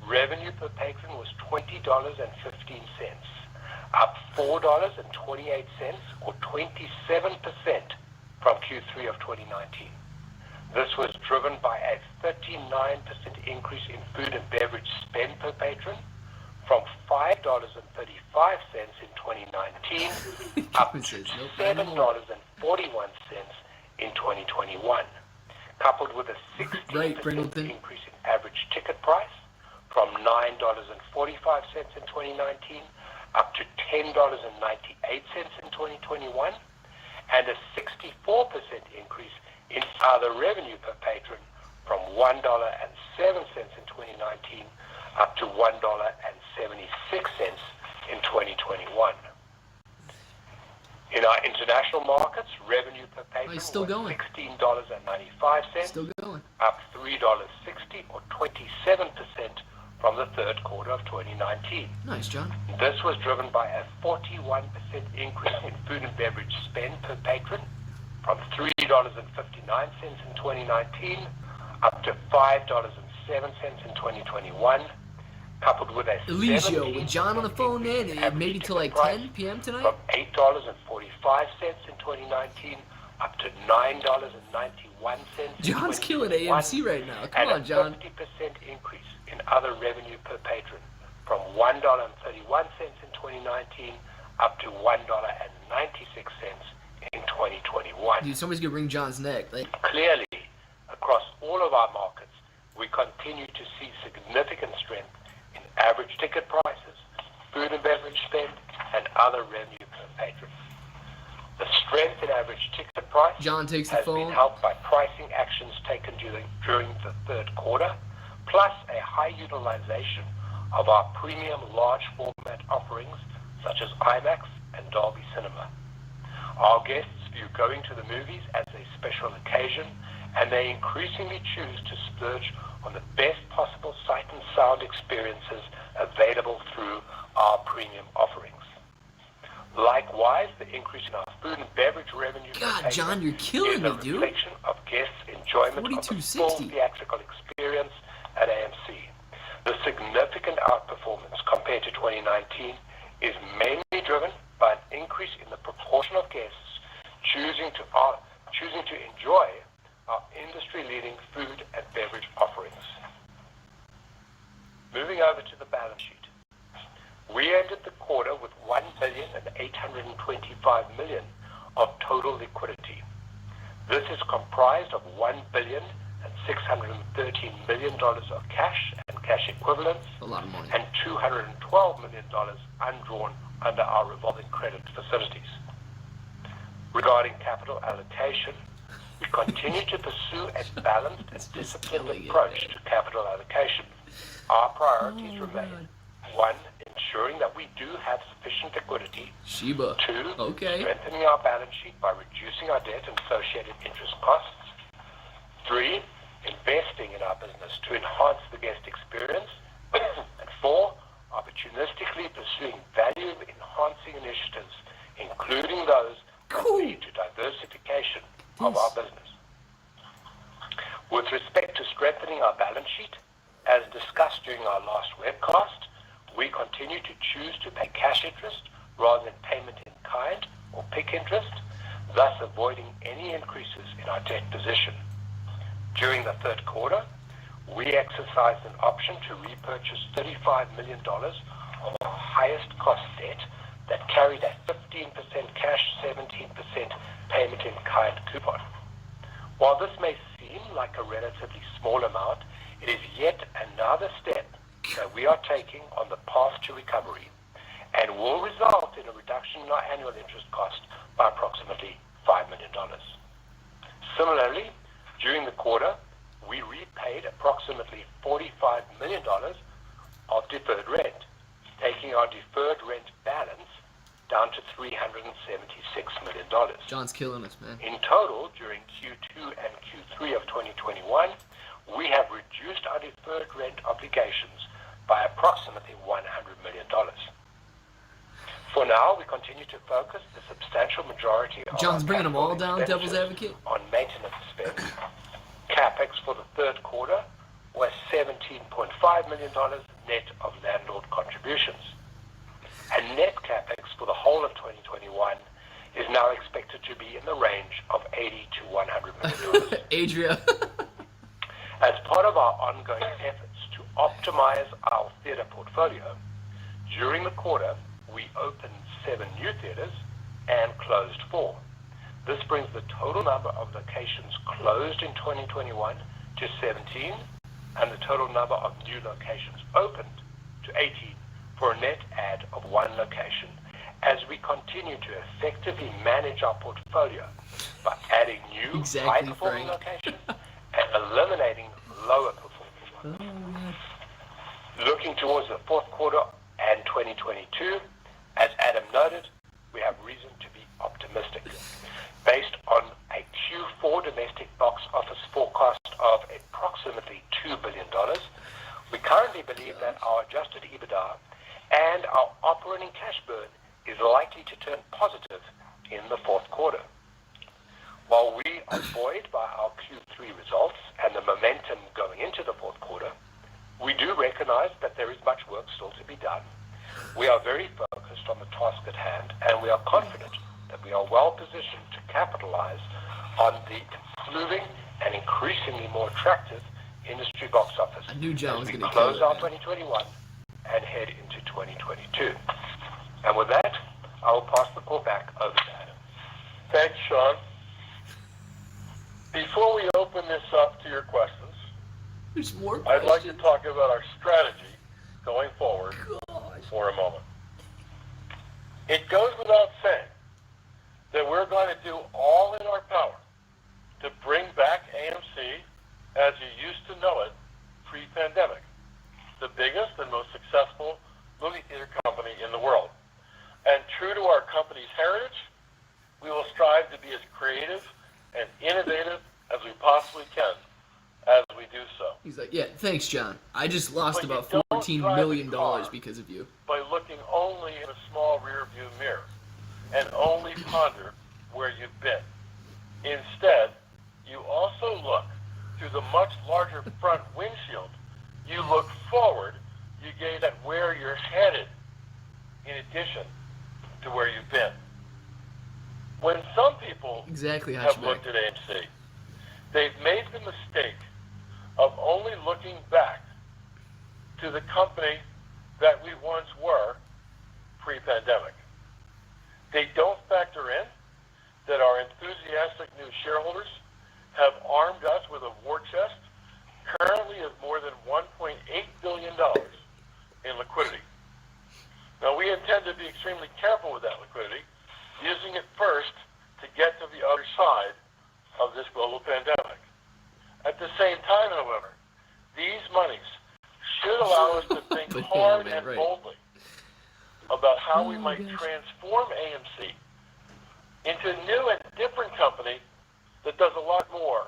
S5: revenue per patron was $20.15, up $4.28 or 27% from Q3 of 2019. This was driven by a 39% increase in food and beverage spend per patron from $5.35 in 2019 up to $7.41 in 2021, coupled with a 16% increase in average ticket price from $9.45 in 2019 up to $10.98 in 2021, and a 64% increase in other revenue per patron from $1.07 in 2019 up to $1.76 in 2021. In our international markets, revenue per patron
S1: it's still
S5: was
S1: going.
S5: $16.95,
S1: Still going.
S5: up $3.60 or 27% from the third quarter of 2019.
S1: Nice, John.
S5: This was driven by a 41% increase in food and beverage spend per patron from $3.59 in 2019 up to $5.07 in 2021, coupled with a
S1: Eligio, with John on the phone, man, maybe till like 10 p.m. tonight?
S5: from $8.45 in 2019 up to $9.91 in
S1: John's killing
S5: 2021,
S1: AMC right now. Come
S5: and
S1: on, John.
S5: a 50% increase in other revenue per patron from $1.31 in 2019 up to $1.96 in 2021.
S1: Dude, somebody's gonna wring John's neck. Like,
S5: Clearly, across all of our markets, we continue to see significant strength in average ticket prices, food and beverage spend, and other revenue per patron. The strength in average ticket price
S1: John takes the
S5: has
S1: phone.
S5: been helped by pricing actions taken during the third quarter, plus a high utilization of our premium large format offerings such as IMAX and Dolby Cinema. Our guests view going to the movies as a special occasion, and they increasingly choose to splurge on the best possible sight and sound experiences available through our premium offerings. Likewise, the increase in our food and beverage revenue
S1: God, John, you're killing me,
S5: is a
S1: dude.
S5: reflection of guests' enjoyment of the full
S1: 42.60.
S5: theatrical experience at AMC. The significant outperformance compared to 2019 is mainly driven by an increase in the proportion of guests choosing to enjoy our industry-leading food and beverage offerings. Moving over to the balance sheet. We ended the quarter with $1,825 million of total liquidity. This is comprised of $1,613 million of cash and cash equivalents
S1: a lot of money.
S5: and $212 million undrawn under our revolving credit facilities. Regarding capital allocation, we continue to pursue a balanced and disciplined approach to capital allocation. Our priorities remain: 1, ensuring that we do have sufficient liquidity.
S1: Shiba.
S5: 2,
S1: Okay.
S5: strengthening our balance sheet by reducing our debt and associated interest costs. 3, investing in our business to enhance the guest experience. And 4, opportunistically pursuing value-enhancing initiatives, including those that lead to diversification of our business. With respect to strengthening our balance sheet, as discussed during our last webcast, we continue to choose to pay cash interest rather than payment in kind or PIK interest, thus avoiding any increases in our debt position. During the third quarter, we exercised an option to repurchase $35 million of our highest cost debt that carried a 15% cash, 17% payment in kind coupon. While this may seem like a relatively small amount, it is yet another step that we are taking on the path to recovery and will result in a reduction in our annual interest cost by approximately $5 million. Similarly, during the quarter, we repaid approximately $45 million of deferred rent, taking our deferred rent balance down to $376 million.
S1: John's killing us, man.
S5: In total, during Q2 and Q3 of 2021, we have reduced our deferred rent obligations by approximately $100 million. For now, we continue to focus the substantial majority of
S1: John's
S5: our
S1: bringing them all
S5: capital
S1: down, devil's
S5: expenditures
S1: advocate.
S5: on maintenance spend. CapEx for the third quarter was $17.5 million net of landlord contributions. And net CapEx for the whole of 2021 is now expected to be in the range of $80 to $100 million.
S1: Adria.
S5: As part of our ongoing efforts to optimize our theater portfolio, during the quarter, we opened 7 new theaters and closed 4. This brings the total number of locations closed in 2021 to 17, and the total number of new locations opened to 18, for a net add of 1 location, as we continue to effectively manage our portfolio by adding new high-performing locations and eliminating lower performing ones. Looking towards the fourth quarter and 2022, as Adam noted, we have reason to be optimistic. Based on a Q4 domestic box office forecast of approximately $2 billion, we currently believe that our adjusted EBITDA and our operating cash burn is likely to turn positive in the fourth quarter. While we are buoyed by our Q3 results and the momentum going into the fourth quarter, we do recognize that there is much work still to be done. We are very focused on the task at hand, and we are confident that we are well positioned to capitalize on the improving and increasingly more attractive industry box office
S1: I knew John was
S5: as we
S1: going to
S5: close
S1: kill
S5: out
S1: it, man.
S5: 2021 and head into 2022. And with that, I will pass the call back over to Adam.
S4: Thanks, Sean. Before we open this up to your questions,
S1: There's more
S4: I'd like to
S1: questions.
S4: talk about our strategy going forward
S1: Gosh.
S4: for a moment. It goes without saying that we're going to do all in our power to bring back AMC as you used to know it pre-pandemic, the biggest and most successful movie theater company in the world. And true to our company's heritage, we will strive to be as creative and innovative as we possibly can as we do so.
S1: He's like, yeah, thanks, John. I just lost
S4: But you
S1: about
S4: don't
S1: $14
S4: drive
S1: million
S4: the car
S1: because of you.
S4: by looking only in a small rear view mirror and only ponder where you've been. Instead, you also look through the much larger front windshield. You look forward, you gaze at where you're headed in addition to where you've been. When some people
S1: Exactly,
S4: have
S1: Hashback.
S4: looked at AMC, they've made the mistake of only looking back to the company that we once were pre-pandemic. They don't factor in that our enthusiastic new shareholders have armed us with a war chest currently of more than $1.8 billion in liquidity. Now, we intend to be extremely careful with that liquidity, using it first to get to the other side of this global pandemic. At the same time, however, these monies should allow us to think
S1: But yeah,
S4: hard
S1: man,
S4: and
S1: right.
S4: boldly about how we
S1: Oh,
S4: might
S1: gosh.
S4: transform AMC into a new and different company that does a lot more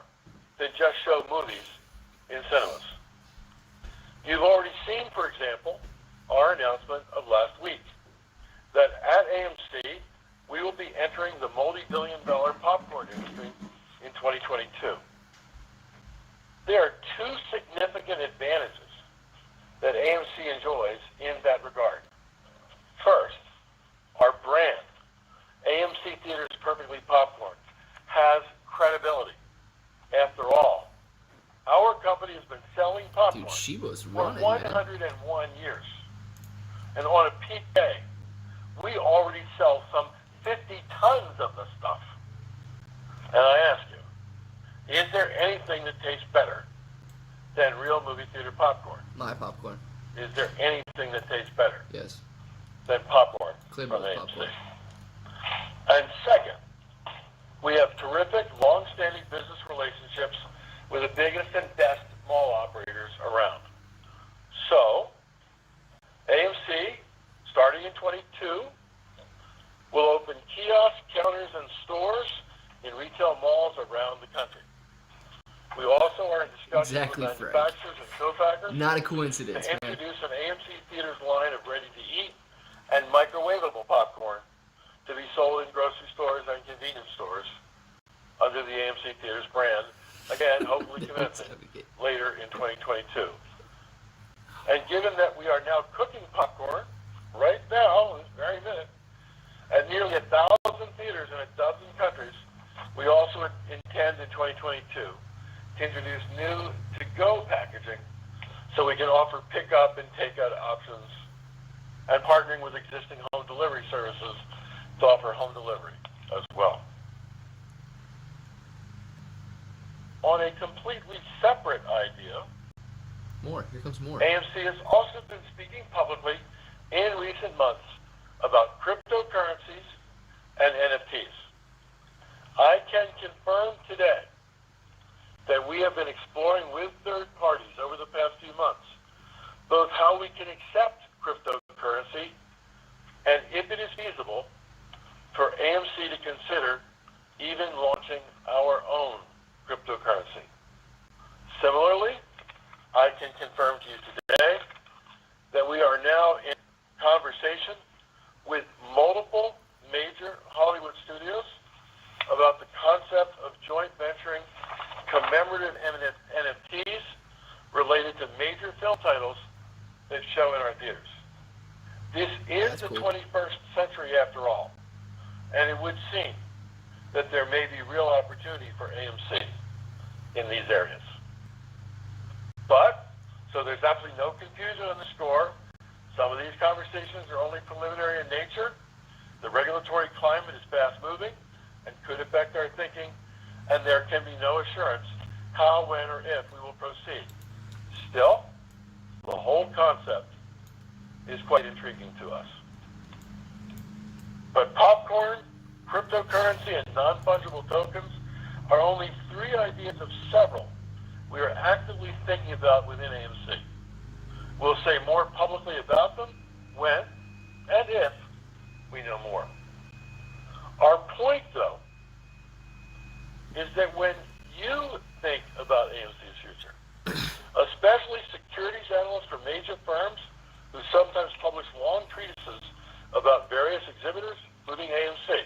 S4: than just show movies in cinemas. You've already seen, for example, our announcement of last week that at AMC, we will be entering the multi-billion-dollar popcorn industry in 2022. There are two significant advantages that AMC enjoys in that regard. First, our brand, AMC Theaters Perfectly Popcorn, has credibility. After all, our company has been selling popcorn
S1: Dude, Shiba's
S4: for
S1: running, man.
S4: 101 years. And on a peak day, we already sell some 50 tons of the stuff. And I ask you, is there anything that tastes better than real movie theater popcorn?
S1: My popcorn.
S4: Is there anything that tastes better
S1: Yes.
S4: than popcorn
S1: Clear
S4: from
S1: milk
S4: AMC?
S1: popcorn.
S4: And second, we have terrific, long-standing business relationships with the biggest and best mall operators around. So, AMC, starting in 22, will open kiosks, counters, and stores in retail malls around the country. We also are in discussions
S1: Exactly,
S4: with
S1: Frank.
S4: manufacturers and co-packers
S1: Not a
S4: to
S1: coincidence, man.
S4: introduce an AMC Theaters line of ready-to-eat and microwavable popcorn to be sold in grocery stores and convenience stores under the AMC Theaters brand, again, hopefully commencing later in 2022. And given that we are now cooking popcorn right now, this very minute, at nearly 1,000 theaters in 12 countries, we also intend in 2022 to introduce new to-go packaging so we can offer pickup and takeout options, and partnering with existing home delivery services to offer home delivery as well. On a completely separate idea,
S1: More. Here comes more.
S4: AMC has also been speaking publicly in recent months about cryptocurrencies and NFTs. I can confirm today that we have been exploring with third parties over the past few months both how we can accept cryptocurrency and, if it is feasible, for AMC to consider even launching our own cryptocurrency. Similarly, I can confirm to you today that we are now in conversation with multiple major Hollywood studios about the concept of joint venturing commemorative NFTs related to major film titles that show in our theaters. This is
S1: That's
S4: the
S1: cool.
S4: 21st century after all, and it would seem that there may be real opportunity for AMC in these areas. But, so there's absolutely no confusion on the score. Some of these conversations are only preliminary in nature. The regulatory climate is fast-moving and could affect our thinking, and there can be no assurance how, when, or if we will proceed. Still, the whole concept is quite intriguing to us. But popcorn, cryptocurrency, and non-fungible tokens are only 3 ideas of several we are actively thinking about within AMC. We'll say more publicly about them when and if we know more. Our point, though, is that when you think about AMC's future, especially securities analysts from major firms who sometimes publish long treatises about various exhibitors, including AMC,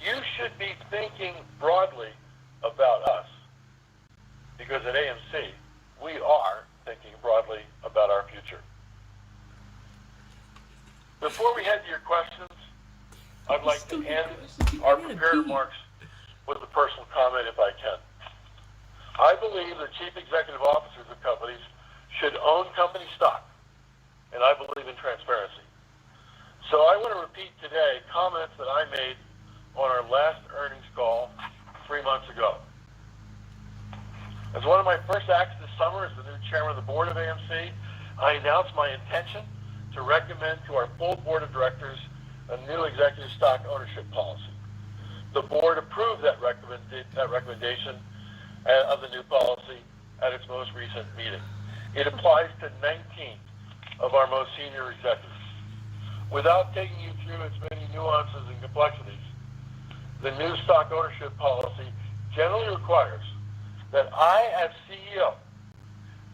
S4: you should be thinking broadly about us. Because at AMC, we are thinking broadly about our future. Before we head to your questions, I'd like to end our prepared remarks with a personal comment if I can. I believe the chief executive officers of companies should own company stock, and I believe in transparency. So I want to repeat today comments that I made on our last earnings call 3 months ago. As one of my first acts this summer as the new chairman of the board of AMC, I announced my intention to recommend to our full board of directors a new executive stock ownership policy. The board approved that recommendation of the new policy at its most recent meeting. It applies to 19 of our most senior executives. Without taking you through its many nuances and complexities, the new stock ownership policy generally requires that I, as CEO,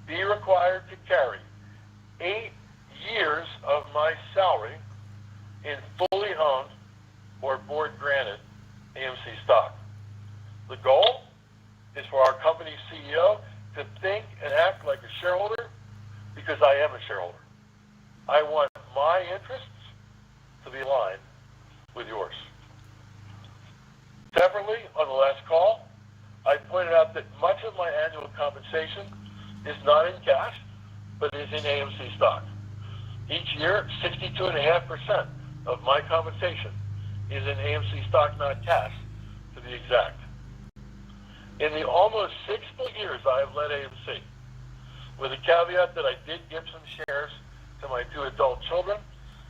S4: be required to carry 8 years of my salary in fully owned or board-granted AMC stock. The goal is for our company's CEO to think and act like a shareholder because I am a shareholder. I want my interests to be aligned with yours. Separately, on the last call, I pointed out that much of my annual compensation is not in cash, but is in AMC stock. Each year, 62.5% of my compensation is in AMC stock, not cash, to be exact. In the almost 6 full years I have led AMC, with the caveat that I did give some shares to my 2 adult children,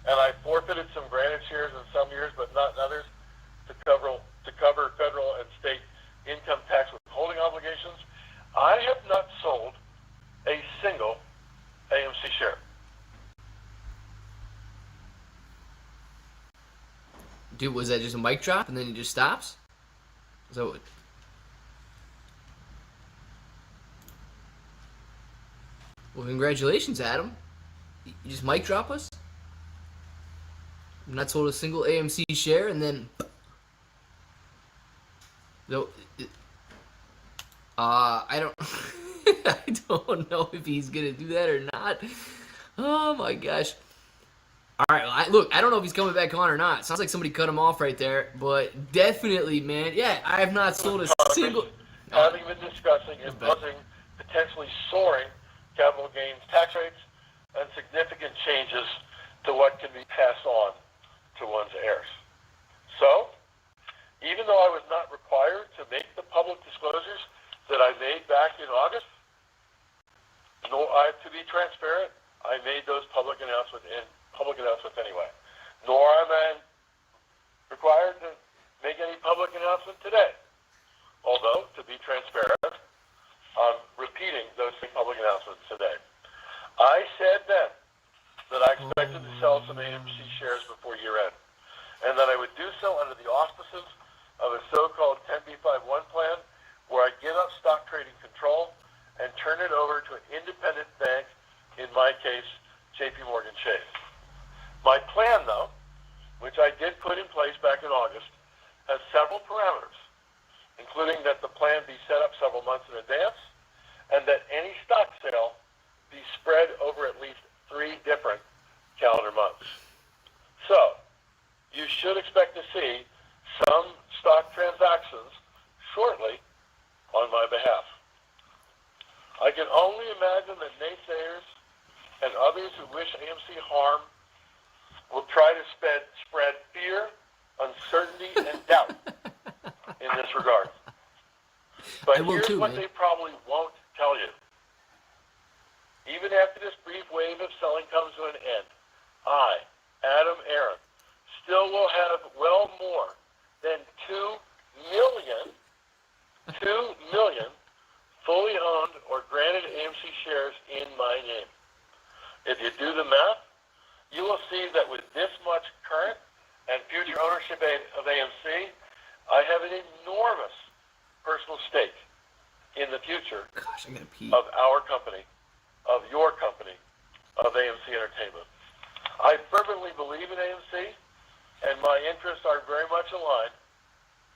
S4: and I forfeited some granted shares in some years, but not in others, to cover federal and state income tax withholding obligations, I have not sold a single AMC share.
S1: Dude, was that just a mic drop and then he just stops? So, well, congratulations, Adam. You just mic drop us? I'm not sold a single AMC share, and then no, I don't I don't know if he's gonna do that or not. Oh my gosh. Alright, well, I don't know if he's coming back on or not. Sounds like somebody cut him off right there, but definitely, man, yeah, I have not sold a single...
S4: Having been discussing imposing potentially soaring capital gains tax rates and significant changes to what can be passed on to one's heirs. So, even though I was not required to make the public disclosures that I made back in August, to be transparent, I made those public announcements anyway. Nor am I required to make any public announcement today. Although, to be transparent, I'm repeating those same public announcements today. I said then that I expected to sell some AMC shares before year end. and that I would do so under the auspices of a so-called 10b5-1 plan, where I give up stock trading control and turn it over to an independent bank, in my case, JP Morgan Chase. My plan, though, which I did put in place back in August, has several parameters, including that the plan be set up several months in advance, and that any stock sale be spread over at least 3 different calendar months. So, you should expect to see some stock transactions shortly on my behalf. I can only imagine that naysayers and others who wish AMC harm will try to spread fear, uncertainty, and doubt in this regard. But here's what they probably won't tell you. Even after this brief wave of selling comes to an end, I, Adam Aaron, still will have well more than 2 million fully owned or granted AMC shares in my name. If you do the math, you will see that with this much current and future ownership of AMC, I have an enormous personal stake in the future of our company, of your company, of AMC Entertainment. I fervently believe in AMC, and my interests are very much aligned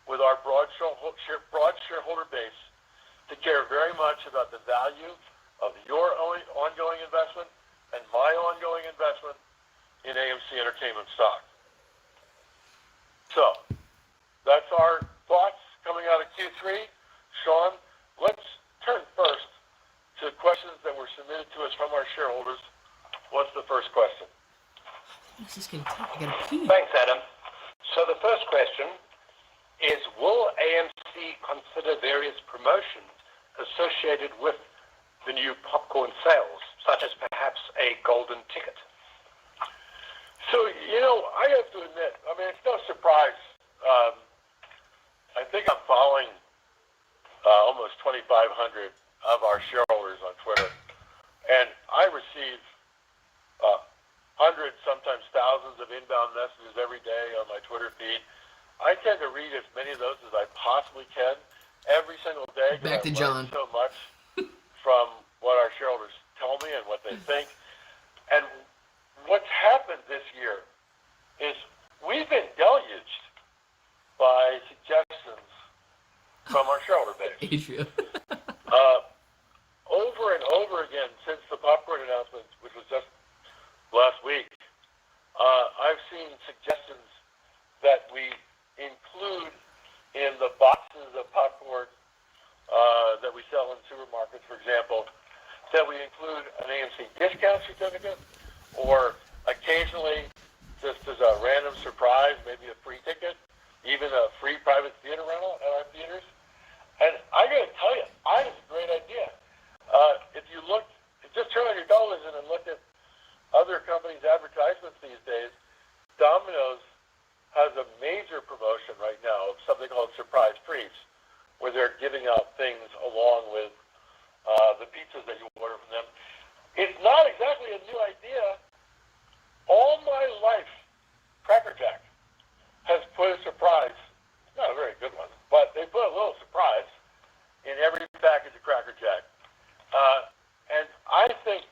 S4: with our broad shareholder base to care very much about the value of your ongoing investment and my ongoing investment in AMC Entertainment stock. So, that's our thoughts coming out of Q3. Sean, let's turn first to questions that were submitted to us from our shareholders. What's the first question?
S5: Thanks, Adam. So the first question is, will AMC consider various promotions associated with the new popcorn sales, such as perhaps a golden ticket?
S4: So, I have to admit, it's no surprise. I think I'm following almost 2,500 of our shareholders on Twitter, and I receive hundreds, sometimes thousands of inbound messages every day on my Twitter feed. I tend to read as many of those as I possibly can every single day.
S1: Back to John.
S4: So much from what our shareholders tell me and what they think. And what's happened this year is we've been deluged by suggestions from our shareholder base.
S1: Adrian.
S4: Over and over again since the popcorn announcement, which was just last week, I've seen suggestions that we include in the boxes of popcorn that we sell in supermarkets, for example, that we include an AMC discount certificate, or occasionally, just as a random surprise, maybe a free ticket, even a free private theater rental at our theaters. And I got to tell you, I think it's a great idea. If you just turn on your television and look at other companies' advertisements these days, Domino's has a major promotion right now of something called Surprise Treats, where they're giving out things along with the pizzas that you order from them. It's not exactly a new idea. All my life, Cracker Jack has put a surprise, not a very good one, but they put a little surprise in every package of Cracker Jack. And I think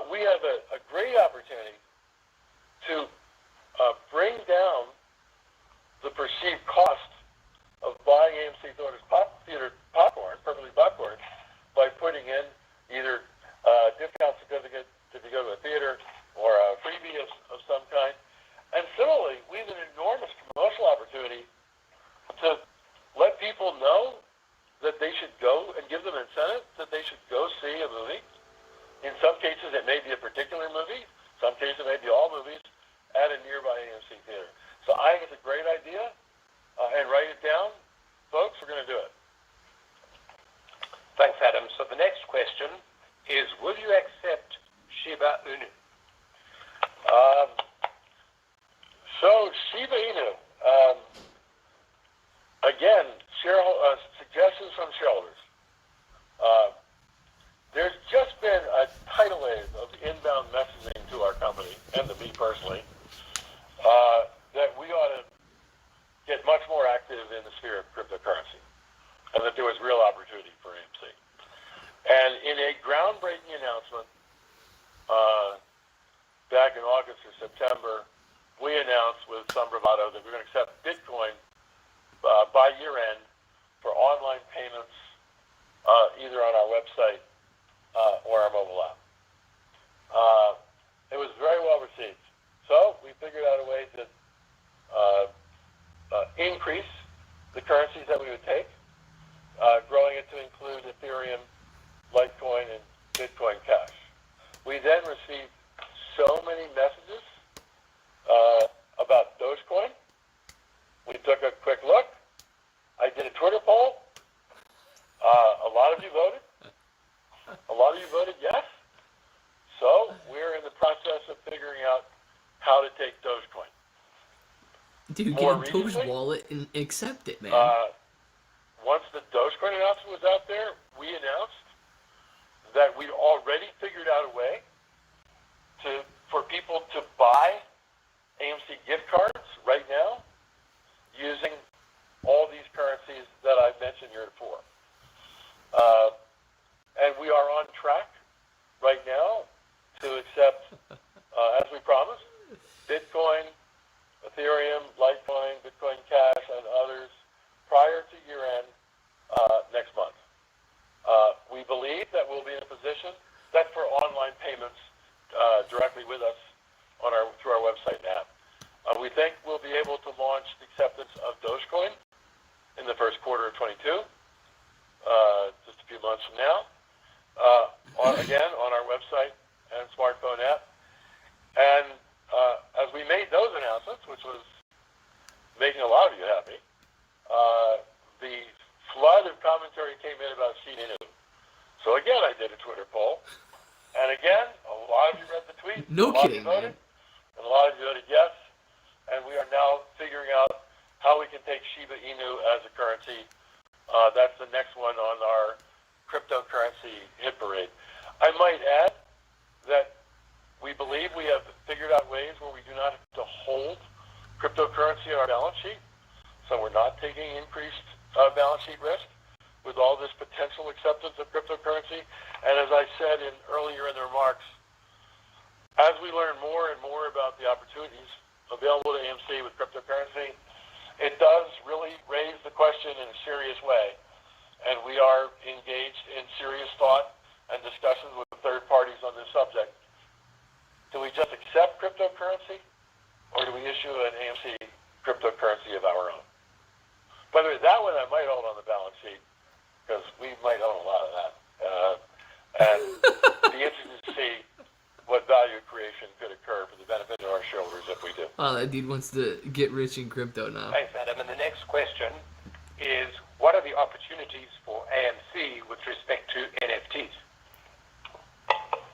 S4: we have a great opportunity to bring down the perceived cost of buying AMC Theater popcorn, perfectly popcorn, by putting in either a discount certificate if you go to a theater or a freebie of some kind. And similarly, we have an enormous promotional opportunity to let people know that they should go and give them incentive, that they should go see a movie. In some cases, it may be a particular movie. Some cases, it may be all movies at a nearby AMC theater. So I think it's a great idea, and write it down. Folks, we're going to do it.
S5: Thanks, Adam. So the next question is, will you accept Shiba Inu?
S4: So Shiba Inu, again, suggestions from shareholders. There's just been a tidal wave of inbound messaging to our company and to me personally that we announced with some bravado that we're going to accept Bitcoin by year end for online payments, either on our website or our mobile app. It was very well received. So we figured out a way to increase the currencies that we would take, growing it to include Ethereum, Litecoin, and Bitcoin Cash. We then received so many messages about Dogecoin. We took a quick look. I did a Twitter poll. A lot of you voted. A lot of you voted yes. So we're in the process of figuring out how to take Dogecoin.
S1: Dude,
S4: More
S1: get a Doge
S4: recently,
S1: wallet and accept it, man.
S4: Once the Dogecoin announcement was out there, we announced that we'd already figured out a way for people to buy AMC gift cards right now using all these currencies that I've mentioned here before. And we are on track right now to accept, as we promised, Bitcoin, Ethereum, Litecoin, Bitcoin Cash, and others prior to year end next month. We believe that we'll be in a position, that's for online payments directly with us through our website and app. We think we'll be able to launch the acceptance of Dogecoin in the first quarter of 22, just a few months from now, again on our website and smartphone app. And as we made those announcements, which was making a lot of you happy, the flood of commentary came in about Shiba Inu. So again, I did a Twitter poll, and again, a lot of you read the tweet.
S1: No kidding, man.
S4: And a lot of you voted yes. And we are now figuring out how we can take Shiba Inu as a currency. That's the next one on our cryptocurrency hit parade. I might add that we believe we have figured out ways where we do not have to hold cryptocurrency on our balance sheet. So we're not taking increased balance sheet risk with all this potential acceptance of cryptocurrency. And as I said earlier in the remarks, as we learn more and more about the opportunities available to AMC with cryptocurrency, it does really raise the question in a serious way. And we are engaged in serious thought and discussions with third parties on this subject. Do we just accept cryptocurrency, or do we issue an AMC cryptocurrency of our own? By the way, that one I might hold on the balance sheet, because we might own a lot of that. And be interested to see what value creation could occur for the benefit of our shareholders if we do.
S1: Oh, that dude wants to get rich in crypto now.
S5: Thanks, Adam. And the next question is, what are the opportunities for AMC with respect to NFTs?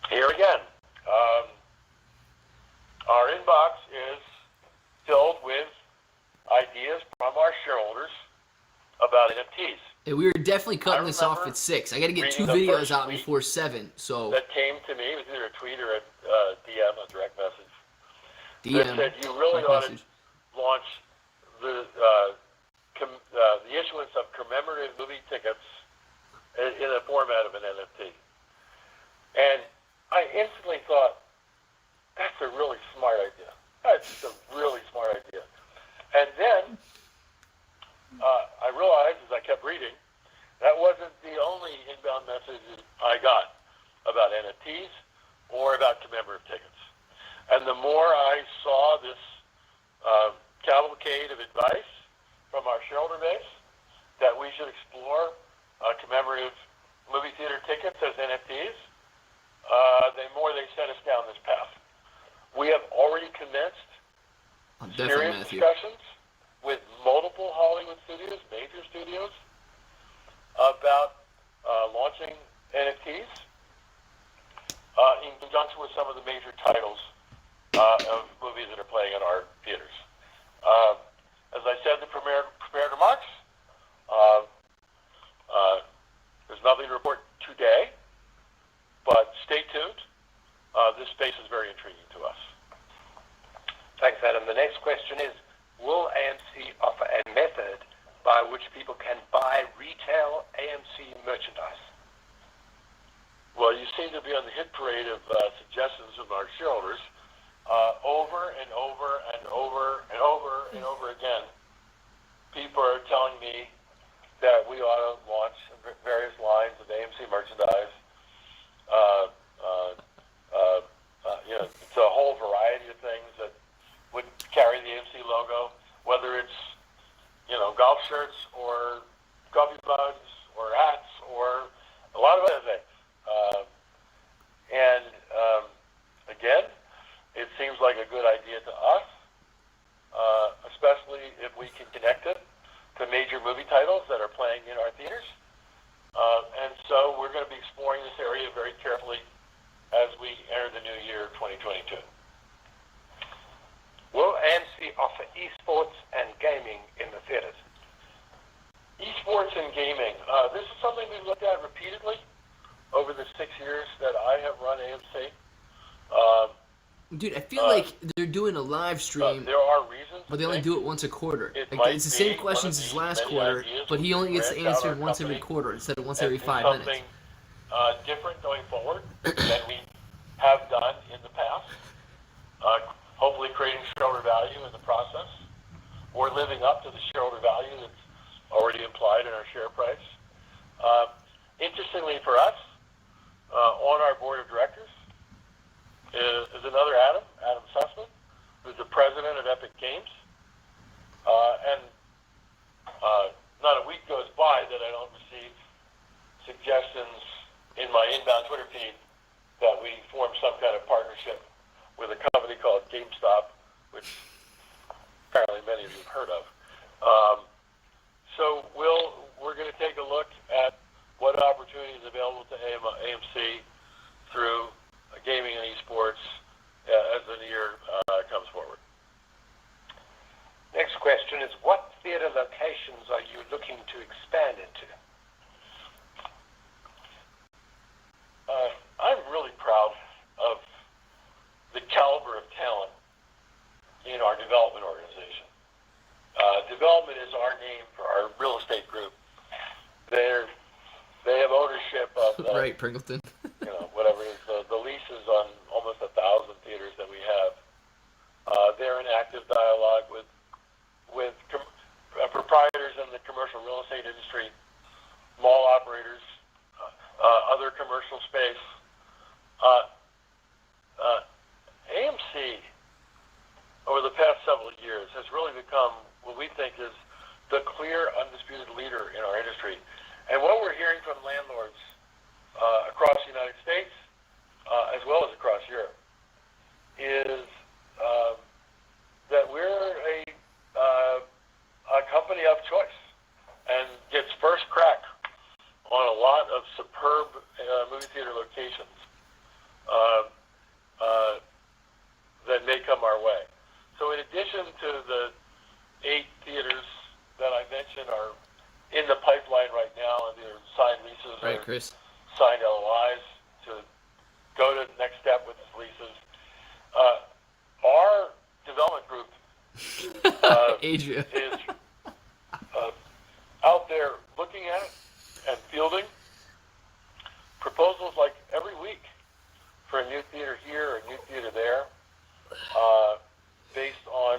S4: Here again, our inbox is filled with ideas from our shareholders about NFTs.
S1: Hey, we were definitely cutting this off at 6. I got to get 2
S4: reading the
S1: videos
S4: first
S1: out
S4: tweet
S1: before 7. So
S4: that came to me, it was either a tweet or a DM, a direct message,
S1: DM,
S4: that said you really
S1: direct
S4: ought
S1: message.
S4: to launch the issuance of commemorative movie tickets in the format of an NFT. And I instantly thought, that's a really smart idea. That's just a really smart idea. And then I realized as I kept reading, that wasn't the only inbound message I got about NFTs or about commemorative tickets. And the more I saw this cavalcade of advice from our shareholder base that we should explore commemorative movie theater tickets as NFTs, the more they set us down this path. We have already commenced serious discussions with multiple Hollywood studios, major studios, about launching NFTs in conjunction with some of the major titles of movies that are playing in our theaters. As I said in the prepared remarks, there's nothing to report today, but stay tuned. This space is very intriguing to us.
S5: Thanks, Adam. The next question is, will AMC offer a method by which people can buy retail AMC merchandise?
S4: Well, you seem to be on the hit parade of suggestions from our shareholders over and over and over and over again, people are telling me that we ought to launch various lines of AMC merchandise. It's a whole variety of things that would carry the AMC logo, whether it's, golf shirts or coffee mugs or hats or a lot of other things. Again, it seems like a good idea to us, especially if we can connect it to major movie titles that are playing in our theaters. And so we're going to be exploring this area very carefully as we enter the new year, 2022.
S5: Will AMC offer esports and gaming in the theaters?
S4: Esports and gaming. This is something we've looked at repeatedly over the 6 years that I have run AMC.
S1: Dude, I feel like they're doing a live stream,
S4: There are reasons,
S1: but they only do it once a quarter.
S4: It
S1: Like,
S4: might
S1: it's the same
S4: be
S1: questions
S4: one of
S1: as
S4: the
S1: last
S4: many
S1: quarter,
S4: ideas
S1: but he only gets to
S4: branch out
S1: answer
S4: our
S1: once every
S4: company
S1: quarter instead of once every
S4: and do
S1: 5
S4: something
S1: minutes.
S4: different going forward than we have done in the past. Hopefully creating shareholder value in the process, or living up to the shareholder value that's already implied in our share price. Interestingly for us, on our board of directors is another Adam Sussman, who's the president of Epic Games. And not a week goes by that I don't receive suggestions in my inbound Twitter feed that we form some kind of partnership with a company called GameStop, which apparently many of you have heard of. So we're going to take a look at what opportunities available to AMC through gaming and esports as the year comes forward.
S5: Next question is, what theater locations are you looking to expand into?
S4: I'm really proud of the caliber of talent in our development organization. Development is our name for our real estate group. They have ownership of
S1: Right, Pringleton.
S4: whatever it is, the leases on almost 1,000 theaters that we have. They're in active dialogue with proprietors in the commercial real estate industry, mall operators, other commercial space. AMC, over the past several years, has really become what we think is the clear, undisputed leader in our industry. And what we're hearing from landlords across the United States, as well as across Europe, is that we're a company of choice and gets first crack on a lot of superb movie theater locations that may come our way. So in addition to the 8 theaters that I mentioned are in the pipeline right now, and they're signed leases
S1: Right,
S4: or
S1: Chris.
S4: signed LOIs to go to the next step with these leases, our development group
S1: Adria.
S4: is out there looking at it and fielding proposals like every week for a new theater here or a new theater there, based on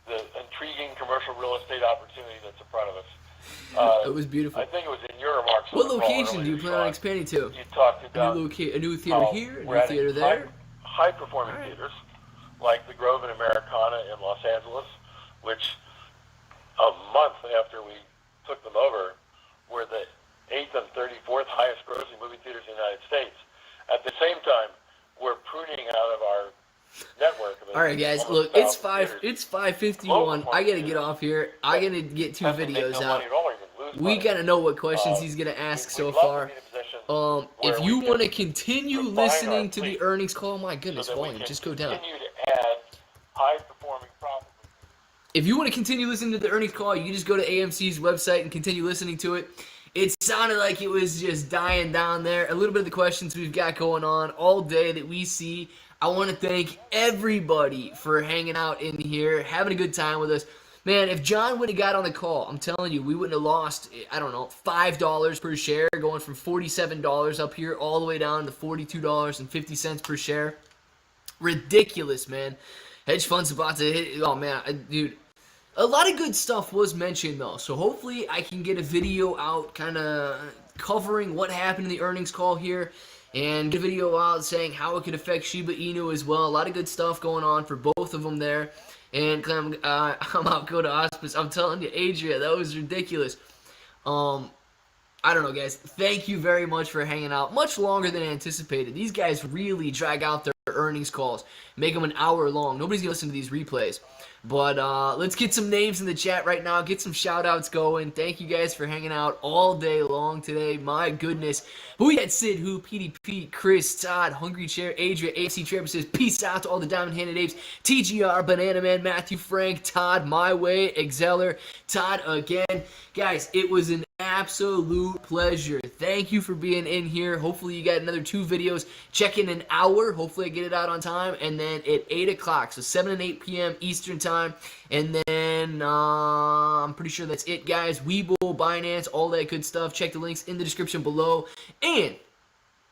S4: the intriguing commercial real estate opportunity that's in front of us.
S1: It was beautiful.
S4: I think it was in your remarks.
S1: What
S4: on the call
S1: location do you
S4: earlier,
S1: plan on
S4: Sean.
S1: expanding to?
S4: You talked about
S1: A new theater here, a
S4: we're
S1: new
S4: adding
S1: theater there?
S4: high-performing
S1: All right.
S4: theaters like the Grove and Americana in Los Angeles, which a month after we took them over were the 8th and 34th highest grossing movie theaters in the United States. At the same time, we're pruning out of our network.
S1: All right, guys.
S4: almost
S1: Look, it's
S4: 1,000 theaters.
S1: 5:51. I gotta get off here. I gotta get 2
S4: Doesn't make
S1: videos
S4: no
S1: out.
S4: money at all, or even lose
S1: We
S4: money.
S1: gotta know what questions he's gonna ask
S4: We'd
S1: so
S4: love to
S1: far.
S4: be in a position
S1: If
S4: where
S1: you
S4: we
S1: want to
S4: can
S1: continue
S4: refine
S1: listening
S4: our
S1: to the
S4: fleet
S1: earnings call, my goodness,
S4: so that we
S1: volume,
S4: can
S1: just go down.
S4: continue to add high-performing properties.
S1: If you want to continue listening to the earnings call, you just go to AMC's website and continue listening to it. It sounded like it was just dying down there. A little bit of the questions we've got going on all day that we see. I want to thank everybody for hanging out in here, having a good time with us. Man, if John would have got on the call, I'm telling you, we wouldn't have lost, I don't know, $5 per share, going from $47 up here all the way down to $42.50 per share. Ridiculous, man. Hedge funds about to hit. Oh man, dude. A lot of good stuff was mentioned though, so hopefully I can get a video out kind of covering what happened in the earnings call here, and get a video out saying how it could affect Shiba Inu as well. A lot of good stuff going on for both of them there. And I'm out go to Auspice. I'm telling you, Adria, that was ridiculous. I don't know, guys. Thank you very much for hanging out. Much longer than anticipated. These guys really drag out their earnings calls, make them an hour long. Nobody's gonna listen to these replays. But let's get some names in the chat right now. Get some shout outs going. Thank you guys for hanging out all day long today. My goodness. But we had Sid, Who, PDP, Chris, Todd, Hungry Chair, Adria, AC Trevor says, peace out to all the Diamond Handed Apes, TGR, Banana Man, Matthew, Frank, Todd, My Way, Exceller, Todd again. Guys, it was an absolute pleasure. Thank you for being in here. Hopefully you got another 2 videos. Check in an hour. Hopefully I get it out on time. And then at 8 o'clock, so 7 and 8 p.m. Eastern time. And then I'm pretty sure that's it, guys. Webull, Binance, all that good stuff. Check the links in the description below. And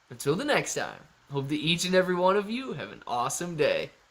S1: until the next time, hope that each and every one of you have an awesome day.